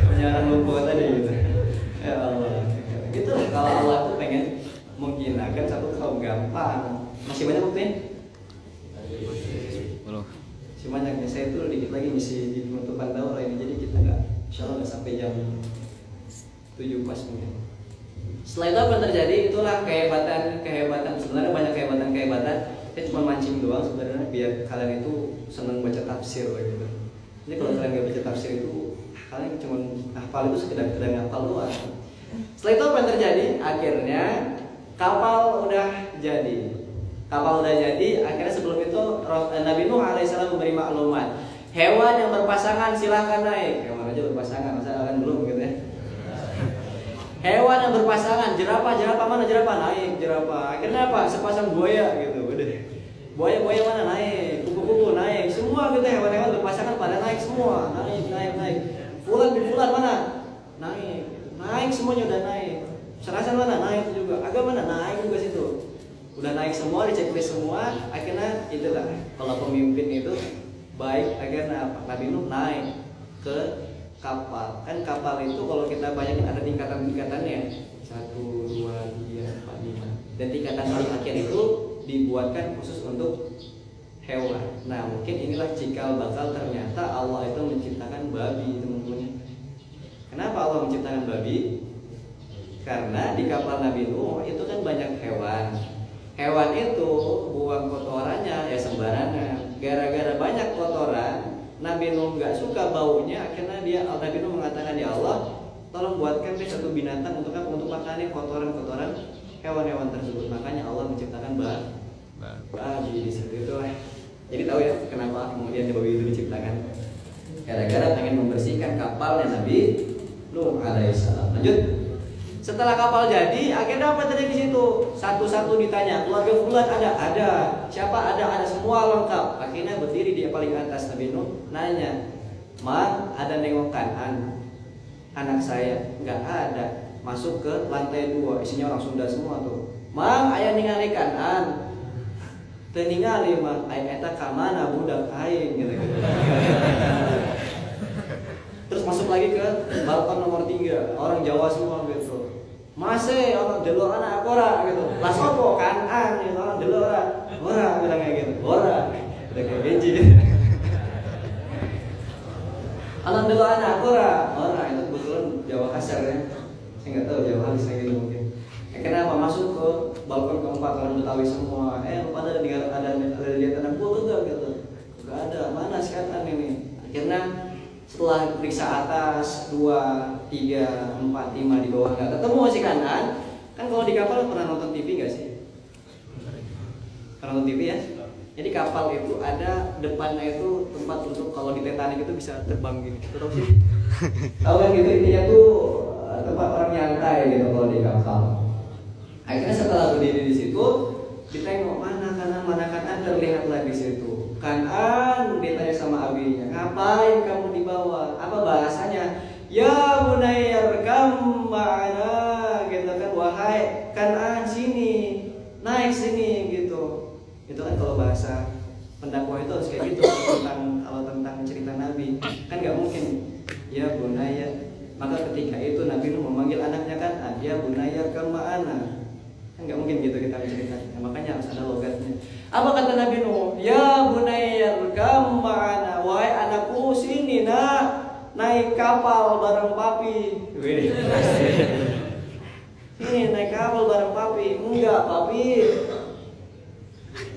Punya orang lumpuh tadi gitu. Ya Allah. Gitu lah kalau Allah tuh pengen menghinakan satu kaum gampang. Masih banyak buktinya? Masih banyak ya. Saya tuh dikit lagi misi di penutupan daurah ini. Jadi kita insyaallah nggak sampai jam 7 pas mungkin. Setelah itu apa yang terjadi? Itulah kehebatan. Sebenarnya banyak kehebatan. Saya cuma mancing doang sebenarnya biar kalian itu senang baca tafsir gitu. Jadi kalau kalian nggak baca tafsir itu, kalian cuma hafal itu sekedar hafal doang. Setelah itu apa yang terjadi? Akhirnya kapal udah jadi. Akhirnya sebelum itu Nabi Nuh alaihissalam memberi maklumat. Hewan yang berpasangan silahkan naik. Hewan aja berpasangan, masa kalian belum gitu ya? Hewan yang berpasangan, jerapah mana jerapah naik jerapah. Akhirnya apa? Sepasang buaya gitu, udah. Buaya mana naik, kupu-kupu naik, semua gitu hewan-hewan berpasangan pada naik semua, naik. Fulan mana? Naik semuanya udah naik. Serasan mana? Naik juga. Agak mana? Naik juga situ. Udah naik semua, diceklis semua. Akhirnya itulah kalau pemimpin itu baik, akhirnya apa? Nabi Nuh naik ke kapal. Kan kapal itu kalau kita bayangin ada tingkatan-tingkatannya 1, 2, 3, 4, 5. Dan tingkatan paling akhir itu dibuatkan khusus untuk hewan. Nah mungkin inilah cikal bakal ternyata Allah itu menciptakan babi teman-teman. Kenapa Allah menciptakan babi? Karena di kapal Nabi Nuh itu kan banyak hewan. Hewan itu buang kotorannya ya sembarangan. Gara-gara banyak kotoran, Nabi Nuh nggak suka suka baunya, akhirnya Nabi Nuh mengatakan, ya Allah, tolong buatkan satu binatang untuk makannya kotoran-kotoran hewan-hewan tersebut. Makanya Allah menciptakan babi di situ itu. Jadi tahu ya kenapa kemudian babi itu diciptakan? Gara-gara pengen membersihkan kapalnya Nabi Nuh alaihissalam. Lanjut. Setelah kapal jadi, akhirnya apa terjadi di situ? Satu-satu ditanya, keluarga fulan ada, siapa ada semua lengkap. Akhirnya berdiri di paling atas Nabi Nuh, nanya, "Ma, ada nengokan anak saya?" Nggak ada. Masuk ke lantai 2, isinya orang Sunda semua tuh. "Ma, aya ningali kanan." Teu ningali mah, "Ai eta ka mana budak aing?" gitu. Terus masuk lagi ke balkon nomor 3, orang Jawa semua gitu. Masih orang delok anak ora gitu. Lah sopo Kanan gitu, orang delok ora bilang kayak gitu. Ora. Udah kayak beji. Anak delok anak ora itu kebetulan Jawa kasar ya. Saya enggak tahu Jawa halus kayak gitu mungkin. Kenapa masuk ke balkon keempat orang Betawi semua. Pada ada lihat anak gua enggak gitu. Enggak ada. Mana sekarang ini? Akhirnya setelah periksa atas 2, 3, 4, 5 di bawah nggak ketemu si Kanan. Kan kalau di kapal pernah nonton TV nggak sih? Pernah nonton TV ya? Jadi kapal itu ada depannya itu tempat untuk kalau di Titanic itu bisa terbang gini. Tahu sih? Tahu kan gitu, intinya tuh tempat orang nyantai gitu kalau di kapal. Akhirnya setelah berdiri di situ, ditengok mana kanan terlihatlah di situ. Kanan ditanya sama abinya, ngapain kamu di bawah? Apa bahasanya? Ya Bunayyar kam ma'ana, gitu kan, wahai Kanan sini, naik sini gitu. Itu kan kalau bahasa pendakwah itu harus kayak gitu tentang cerita Nabi. Kan nggak mungkin ya Bunayyar. Maka ketika itu Nabi Nuh memanggil anaknya Kanan, ya Bunayyar kam ma'ana. Kan nggak mungkin gitu kita menceritakan. Makanya harus ada logatnya. Apa kata Nabi Nuh? Ya Bunayyar kam ma'ana, wahai anakku sini nak, naik kapal bareng papi. Ini naik kapal bareng papi. Enggak papi,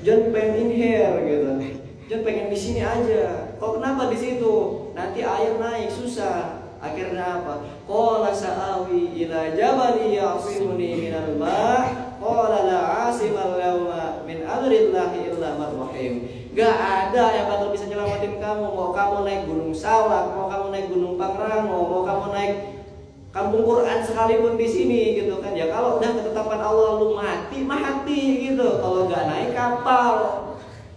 John pengen in here gitu. John pengen di sini aja. Kok kenapa di situ? Nanti air naik susah. Akhirnya apa? Qala sa'awi ila jabali ya'simuni minal ma'. Qala la 'asimal yawma min amrillahi illa man rahim. Gak ada yang bakal bisa nyelamatin kamu. Mau kamu naik Gunung Salak, mau kamu naik Gunung Pangrango, mau kamu naik Kampung Quran sekalipun di sini gitu kan. Ya kalau udah ketetapan Allah lu mati gitu. Kalau nggak naik kapal.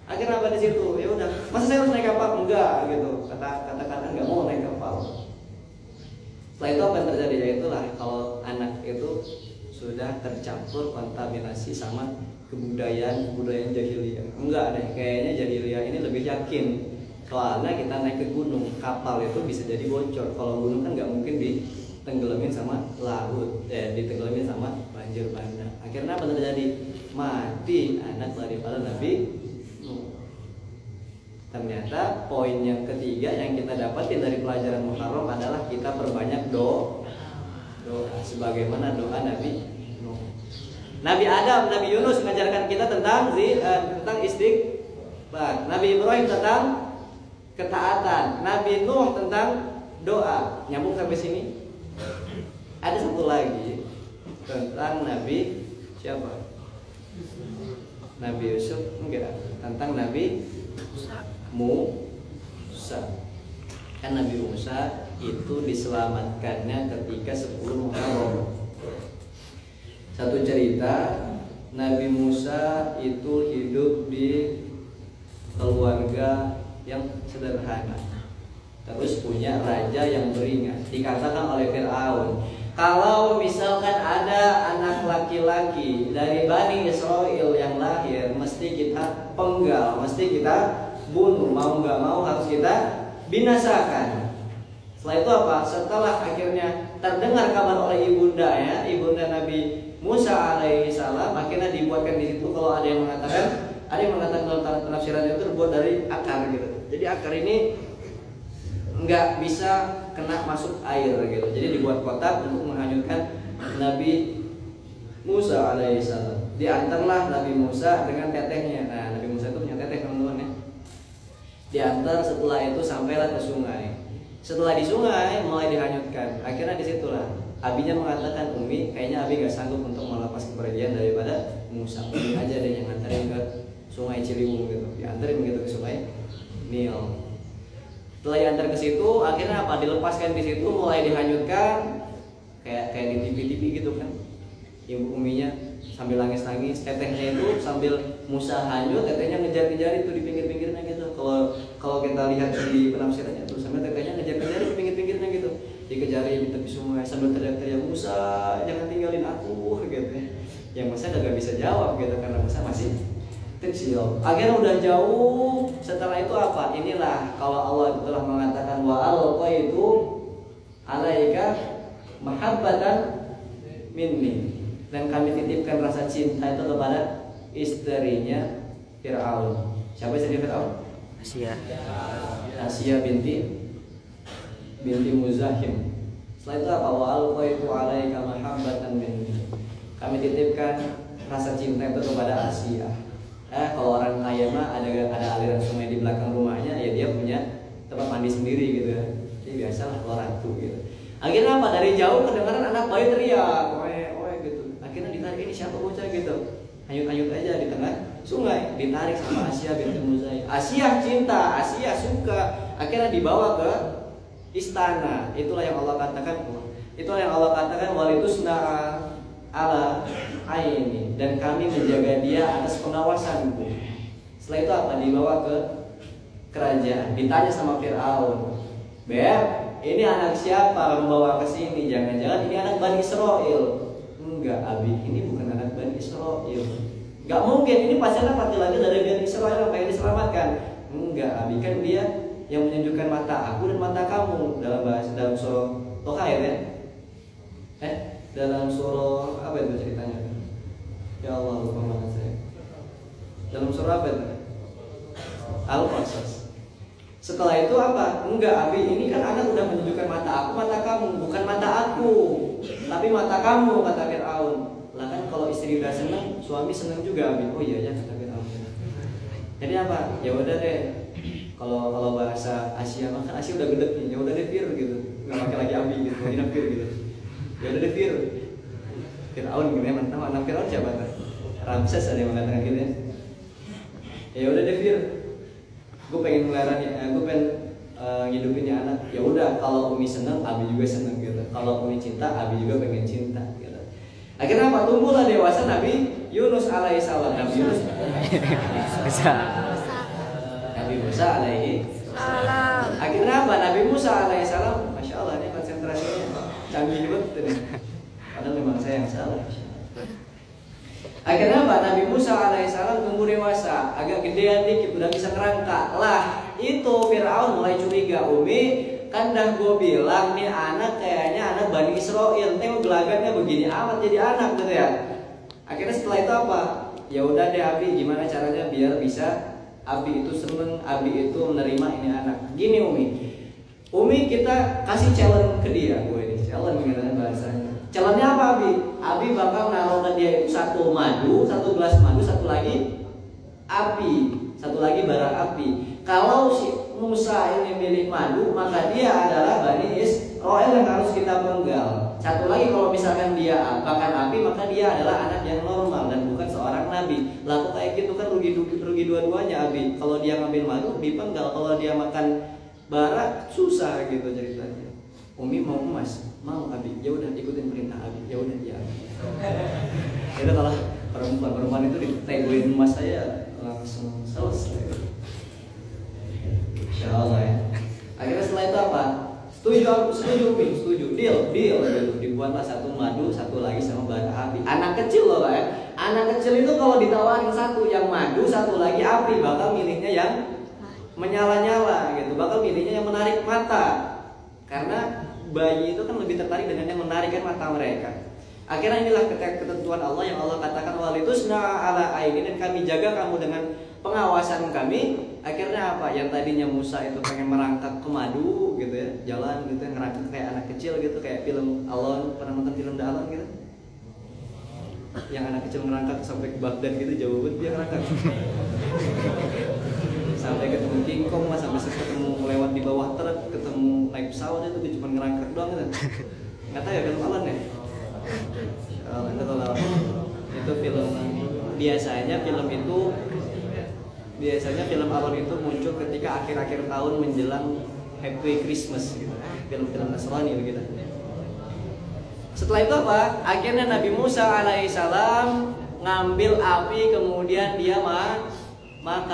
Akhirnya apa di situ? Ya udah, masa saya harus naik kapal? Enggak gitu. Katakan nggak mau naik kapal. Setelah itu apa yang terjadi? Ya itulah kalau anak itu sudah tercampur kontaminasi sama kebudayaan jahiliyah. Enggak deh, kayaknya jahiliyah ini lebih yakin. Soalnya kita naik ke gunung, kapal itu bisa jadi bocor. Kalau gunung kan nggak mungkin ditenggelamin sama laut, ditenggelamin sama banjir bandang. Akhirnya apa terjadi? Mati anak daripada Nabi Nuh. Ternyata poin yang ketiga yang kita dapatin dari pelajaran Muharram adalah kita perbanyak doa sebagaimana doa Nabi Nuh. Nabi Adam, Nabi Yunus mengajarkan kita tentang istighfar. Nabi Ibrahim tentang ketaatan. Nabi Nuh tentang doa. Nyambung sampai sini? Ada satu lagi tentang Nabi siapa? Nabi Yusuf? Enggak. Tentang Nabi Musa. Kan Nabi Musa itu diselamatkannya ketika 10 Muharram. Satu cerita, Nabi Musa itu hidup di keluarga yang sederhana. Terus punya raja yang beringas. Dikatakan oleh Fir'aun, kalau misalkan ada anak laki-laki dari Bani Israel yang lahir, mesti kita penggal, mesti kita bunuh, mau nggak mau harus kita binasakan. Setelah itu apa? Setelah akhirnya terdengar kabar oleh ibunda Nabi Musa alaihissalam, akhirnya dibuatkan di situ. Kalau ada yang mengatakan dalam penafsiran itu terbuat dari akar gitu. Jadi akar ini nggak bisa kena masuk air gitu. Jadi dibuat kotak untuk menghanyutkan Nabi Musa alaihissalam. Diantarlah Nabi Musa dengan tetehnya. Nah, Nabi Musa itu punya teteh teman-teman ya. Diantar, setelah itu sampailah ke sungai. Setelah di sungai mulai dihanyutkan. Akhirnya disitulah abinya mengatakan, Umi kayaknya abi gak sanggup untuk melepas kepergian daripada Musa. Umi aja deh yang nganterin ke sungai Ciliwung gitu, dianterin gitu ke sungai Nil. Setelah diantar ke situ, akhirnya apa? Dilepaskan di situ, mulai dihanyutkan kayak di TV-TV gitu kan. Ibu Uminya sambil nangis-nangis, tetehnya itu sambil Musa hanyut, tetehnya ngejar-ngejar itu di pinggir-pinggirnya gitu. Kalau kita lihat di penafsirannya tuh, sambil tetehnya ngejar-ngejar di pinggir-pinggirnya gitu, dikejarin di tepi sungai sambil teriak-teriak, Musa jangan tinggalin aku gitu. Yang Musa gak bisa jawab gitu karena Musa masih kecil. Akhirnya udah jauh. Setelah itu apa? Inilah kalau Allah telah mengatakan wa alqaitu alaika mahabbatan minni, dan kami titipkan rasa cinta itu kepada istrinya Fir'aun. Siapa istri Fir'aun? Asia binti Muzahim. Setelah itu apa? Wa alqaitu alaika mahabbatan minni, kami titipkan rasa cinta itu kepada Asia. Kalau orang kaya mah ada aliran sungai di belakang rumahnya, ya dia punya tempat mandi sendiri gitu ya. Jadi biasalah kalau ratu gitu. Akhirnya apa? Dari jauh kedengaran anak bayi teriak, oe gitu. Akhirnya ditarik, ini siapa bocah gitu. Hanyut-hanyut aja di tengah sungai, ditarik sama Asia binti Muzahim. Asia cinta, Asia suka. Akhirnya dibawa ke istana. Itulah yang Allah katakan. Itulah yang Allah katakan walitusna ala aini, dan kami menjaga dia atas pengawasanku. Setelah itu apa? Dibawa ke kerajaan. Ditanya sama Fir'aun, Beb, ini anak siapa membawa ke sini? Jangan-jangan ini anak Bani Israel? Enggak, Abi, ini bukan anak Bani Israel. Enggak mungkin, ini pasti anak laki-laki dari Bani Israel yang pengen diselamatkan. Enggak, Abi, kan dia yang menunjukkan mata aku dan mata kamu dalam surah Toha ya? Dalam surah apa itu ceritanya? Ya Allah, lupa banget saya. Dalam surah apa itu? Al-Qasas. Setelah itu apa? Enggak, Abi, ini kan anak udah menunjukkan mata aku, mata kamu, bukan mata aku, tapi mata kamu, kata Fir'aun. Lah kan kalau istri udah seneng, suami seneng juga, Abi. Oh iya ya, kata Fir'aun. Jadi apa? Ya udah deh. Kalau bahasa Asia, makan Asia udah gede nih. Ya udah deh Fir gitu. Enggak pakai lagi Abi gitu, ini Fir gitu. Ya udah deh Fir'aun gitu ya, mantap. Anak Fir'aun siapa tuh? Ramses ada yang mengatakan gitu ya. Ya udah deh Fir, gue pengen gue pengen ngidupinnya anak. Ya udah, kalau Umi seneng, Abi juga seneng gitu. Kalau Umi cinta, Abi juga pengen cinta gitu. Akhirnya apa? Tumbuhlah dewasa Nabi Yunus alaihissalam. Nabi Yunus Nabi Musa alaihissalam. Akhirnya apa? Nabi Musa alaihissalam. Masya Allah, ini konsentrasinya canggih banget nih. Padahal memang saya yang salah. Akhirnya apa? Nabi Musa alaihissalam tumbuh dewasa, agak gedean dikit, udah bisa ngerangka. Lah, itu Fir'aun mulai curiga. Umi, kan dah gue bilang nih anak kayaknya anak Bani Israel. Tengok gelagatnya begini amat jadi anak gitu ya. Akhirnya setelah itu apa? Ya udah deh Abi, gimana caranya biar bisa Abi itu seneng, Abi itu menerima ini anak. Gini Umi kita kasih challenge ke dia. Gue ini challenge dengan bahasanya. Challenge-nya apa Abi? Abi bakal naruh ke dia itu satu gelas madu, satu lagi api, satu lagi bara api. Kalau si Musa ini milih madu, maka dia adalah Bani Israel yang harus kita penggal. Satu lagi kalau misalkan dia bakar api, maka dia adalah anak yang normal dan bukan seorang nabi. Lalu kayak gitu kan rugi dua-duanya Abi. Kalau dia ngambil madu dipenggal, kalau dia makan bara susah gitu ceritanya. Umi mau emas, mau Abi. Ya udah ikutin perintah Abi. Ya udah ya. Itu kalau perempuan itu diteguin emas saya langsung selesai. Insya Allah ya. Akhirnya setelah itu apa? Setuju Umi, setuju. Deal gitu. Dibuatlah satu madu, satu lagi sama bara api. Anak kecil loh Pak ya. Anak kecil itu kalau ditawarin satu yang madu, satu lagi api, bakal milihnya yang menyala-nyala gitu. Bakal milihnya yang menarik mata. Karena bayi itu kan lebih tertarik dengan yang menarikkan mata mereka. Akhirnya inilah ketentuan Allah yang Allah katakan walitusna ala aini, dan kami jaga kamu dengan pengawasan kami. Akhirnya apa? Yang tadinya Musa itu pengen merangkak ke madu gitu ya, jalan gitu, ngerangkak kayak anak kecil gitu, kayak film Alon. Pernah nonton film The Alon gitu? Yang anak kecil merangkak sampai ke Baghdad gitu, jauh banget dia ngerangkak. Sampai ketemu king King Kong mas, sampai ketemu lewat di bawah truk, ketemu naik pesawat itu cuma ngerangkak doang kan. Nggak tahu ya film Alan ya. Itu kalau itu film biasanya film Alan itu muncul ketika akhir-akhir tahun menjelang Happy Christmas gitu. Film-film Nasrani begitu. Setelah itu apa? Akhirnya Nabi Musa alaihissalam ngambil api, kemudian dia makan.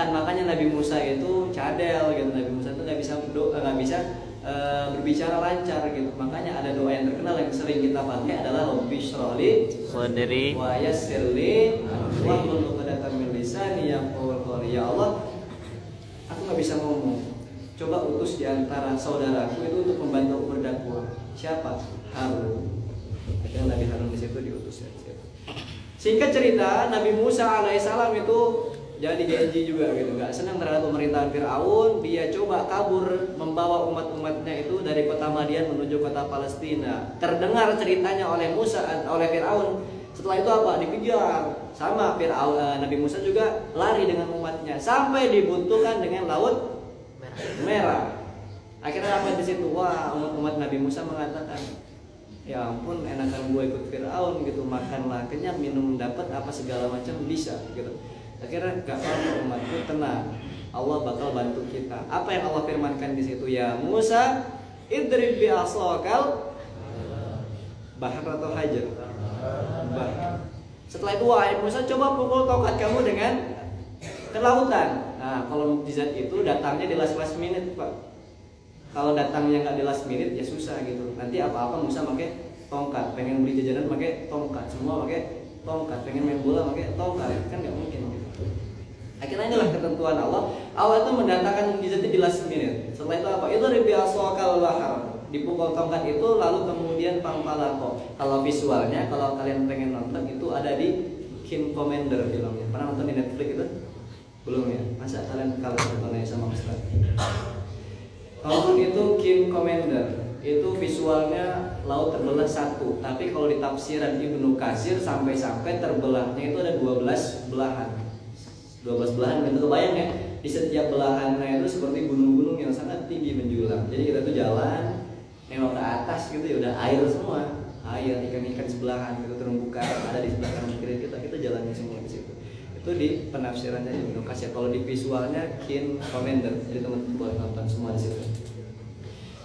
Makanya Nabi Musa itu cadel gitu. Nabi Musa itu nggak bisa berbicara lancar gitu. Makanya ada doa yang terkenal yang sering kita pakai adalah Rabbi shrahli sadri wa yassir li wahlul 'uqdatam min lisani yafqahu qawli. Ya Allah, aku nggak bisa ngomong. Coba utus di antara saudaraku itu untuk membantu berdakwah. Siapa? Harun. Akhirnya Nabi Harun di situ diutus ya. Singkat cerita, Nabi Musa alaihissalam itu jadi DNJ juga gitu, nggak senang terhadap pemerintahan Fir'aun. Dia coba kabur membawa umat-umatnya itu dari kota Madian menuju kota Palestina. Terdengar ceritanya oleh Fir'aun. Setelah itu apa? Dikejar sama Fir'aun. Nabi Musa juga lari dengan umatnya sampai dibutuhkan dengan Laut Merah. Akhirnya apa di situ? Wah, umat Nabi Musa mengatakan, ya ampun, enakan gue ikut Fir'aun gitu, makanlah kenyang, minum dapat, apa segala macam bisa gitu. Akhirnya gak apa-apa umatku, tenang, Allah bakal bantu kita. Apa yang Allah firmankan di situ? Ya Musa, idrib bi asokal bahar atau hajar. Bahar. Setelah itu wahai Musa, coba pukul tongkat kamu dengan ke lautan. Nah, kalau mukjizat itu datangnya di last minute, Pak. Kalau datangnya nggak di last minute ya susah gitu. Nanti apa-apa Musa pakai tongkat, pengen beli jajanan pakai tongkat, semua pakai tongkat, pengen main bola pakai tongkat, kan nggak mungkin gitu. Akhirnya inilah ketentuan Allah. Allah itu mendatangkan mukjizat di last minute. Setelah itu apa? Itu ribiasokal bahar. Dipukul tongkat itu lalu kemudian pangpalako. Kalau visualnya, kalau kalian pengen nonton itu ada di King Commander filmnya. Pernah nonton di Netflix itu? Belum ya? Masa kalian kalau nontonnya sama Ustaz? Kalau itu King Commander, itu visualnya laut terbelah satu. Tapi kalau di tafsiran Ibnu Katsir sampai-sampai terbelahnya itu ada 12 belahan. 12 belahan, itu kebayang ya? Di setiap belahannya itu seperti gunung-gunung yang sangat tinggi menjulang. Jadi kita tuh jalan, nengok ke atas gitu ya udah air semua. Air, ikan-ikan sebelahan gitu terumbu karang ada di sebelah kanan kiri kita jalannya semua di situ. Itu di penafsirannya Ibnu Katsir. Kalau di visualnya King Commander, jadi teman-teman boleh nonton semua di situ.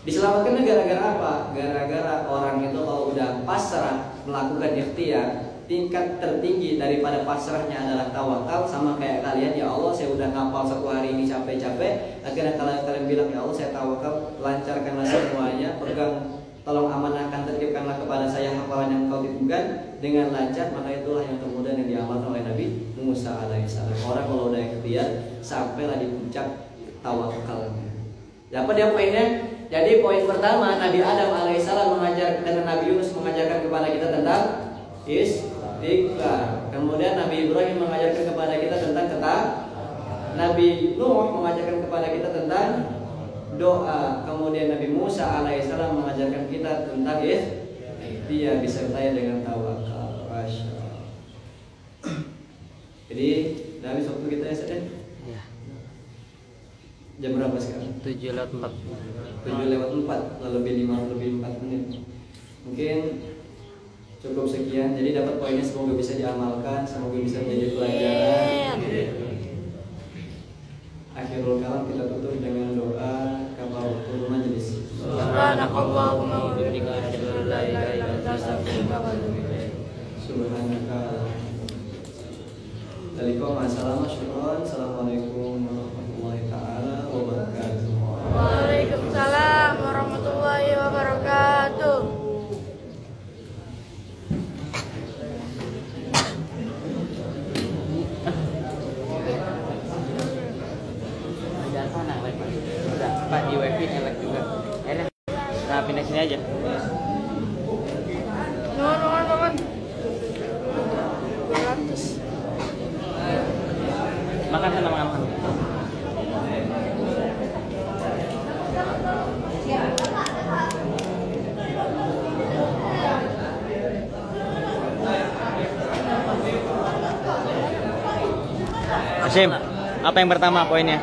Diselamatkan gara-gara apa? Gara-gara orang itu kalau udah pasrah melakukan ikhtiar, tingkat tertinggi daripada pasrahnya adalah tawakal. Sama kayak kalian, ya Allah saya udah ngapal satu hari ini capek-capek. Akhirnya kalian bilang ya Allah saya tawakal, lancarkanlah semuanya, pegang, tolong amanahkan, tertibkanlah kepada saya hafalan yang kau titipkan dengan lancar. Maka itulah yang kemudian yang diamalkan oleh Nabi Musa alaihissalam. Orang kalau udah ikhtiar sampailah di puncak tawakalnya. Apa dia poinnya? Jadi poin pertama, Nabi Adam alaihissalam mengajar dan Nabi Yunus mengajarkan kepada kita tentang istighfar. Kemudian Nabi Ibrahim mengajarkan kepada kita tentang Nabi Nuh mengajarkan kepada kita tentang doa. Kemudian Nabi Musa alaihissalam mengajarkan kita tentang dia disertai dengan tawakal. Jadi dari waktu kita ya sedih. Jam berapa sekarang? 7:04. 7:04, lebih 4 menit. Mungkin cukup sekian. Jadi dapat poinnya, semoga bisa diamalkan, semoga bisa menjadi pelajaran. Akhirul kalam kita tutup dengan doa kafaratul majelis. Subhanakallahumma wa bihamdika asyhadu an la ilaha illa anta astaghfiruka wa atubu ilaik. Subhanaka. Assalamualaikum warahmatullahi taala wabarakatuh. Waalaikumsalam warahmatullahi wabarakatuh. Udah, Pak, di wifi elek juga. Nah, pindah sini aja. Nuhun. 200. Makan sana, makan. Hasyim, apa yang pertama poinnya?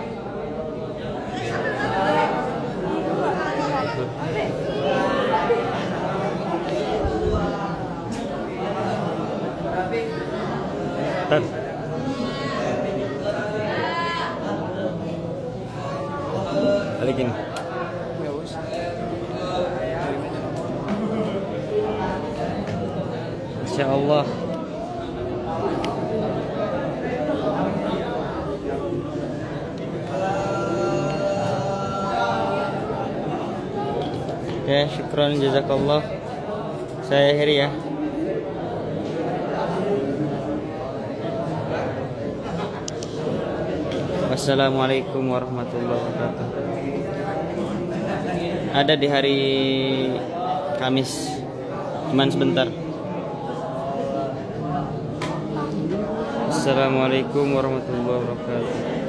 Tan. Balikin. Masya Allah. Ya, syukran jazakallah. Saya akhiri ya. Wassalamualaikum warahmatullahi wabarakatuh. Ada di hari Kamis, cuman sebentar. Assalamualaikum warahmatullahi wabarakatuh.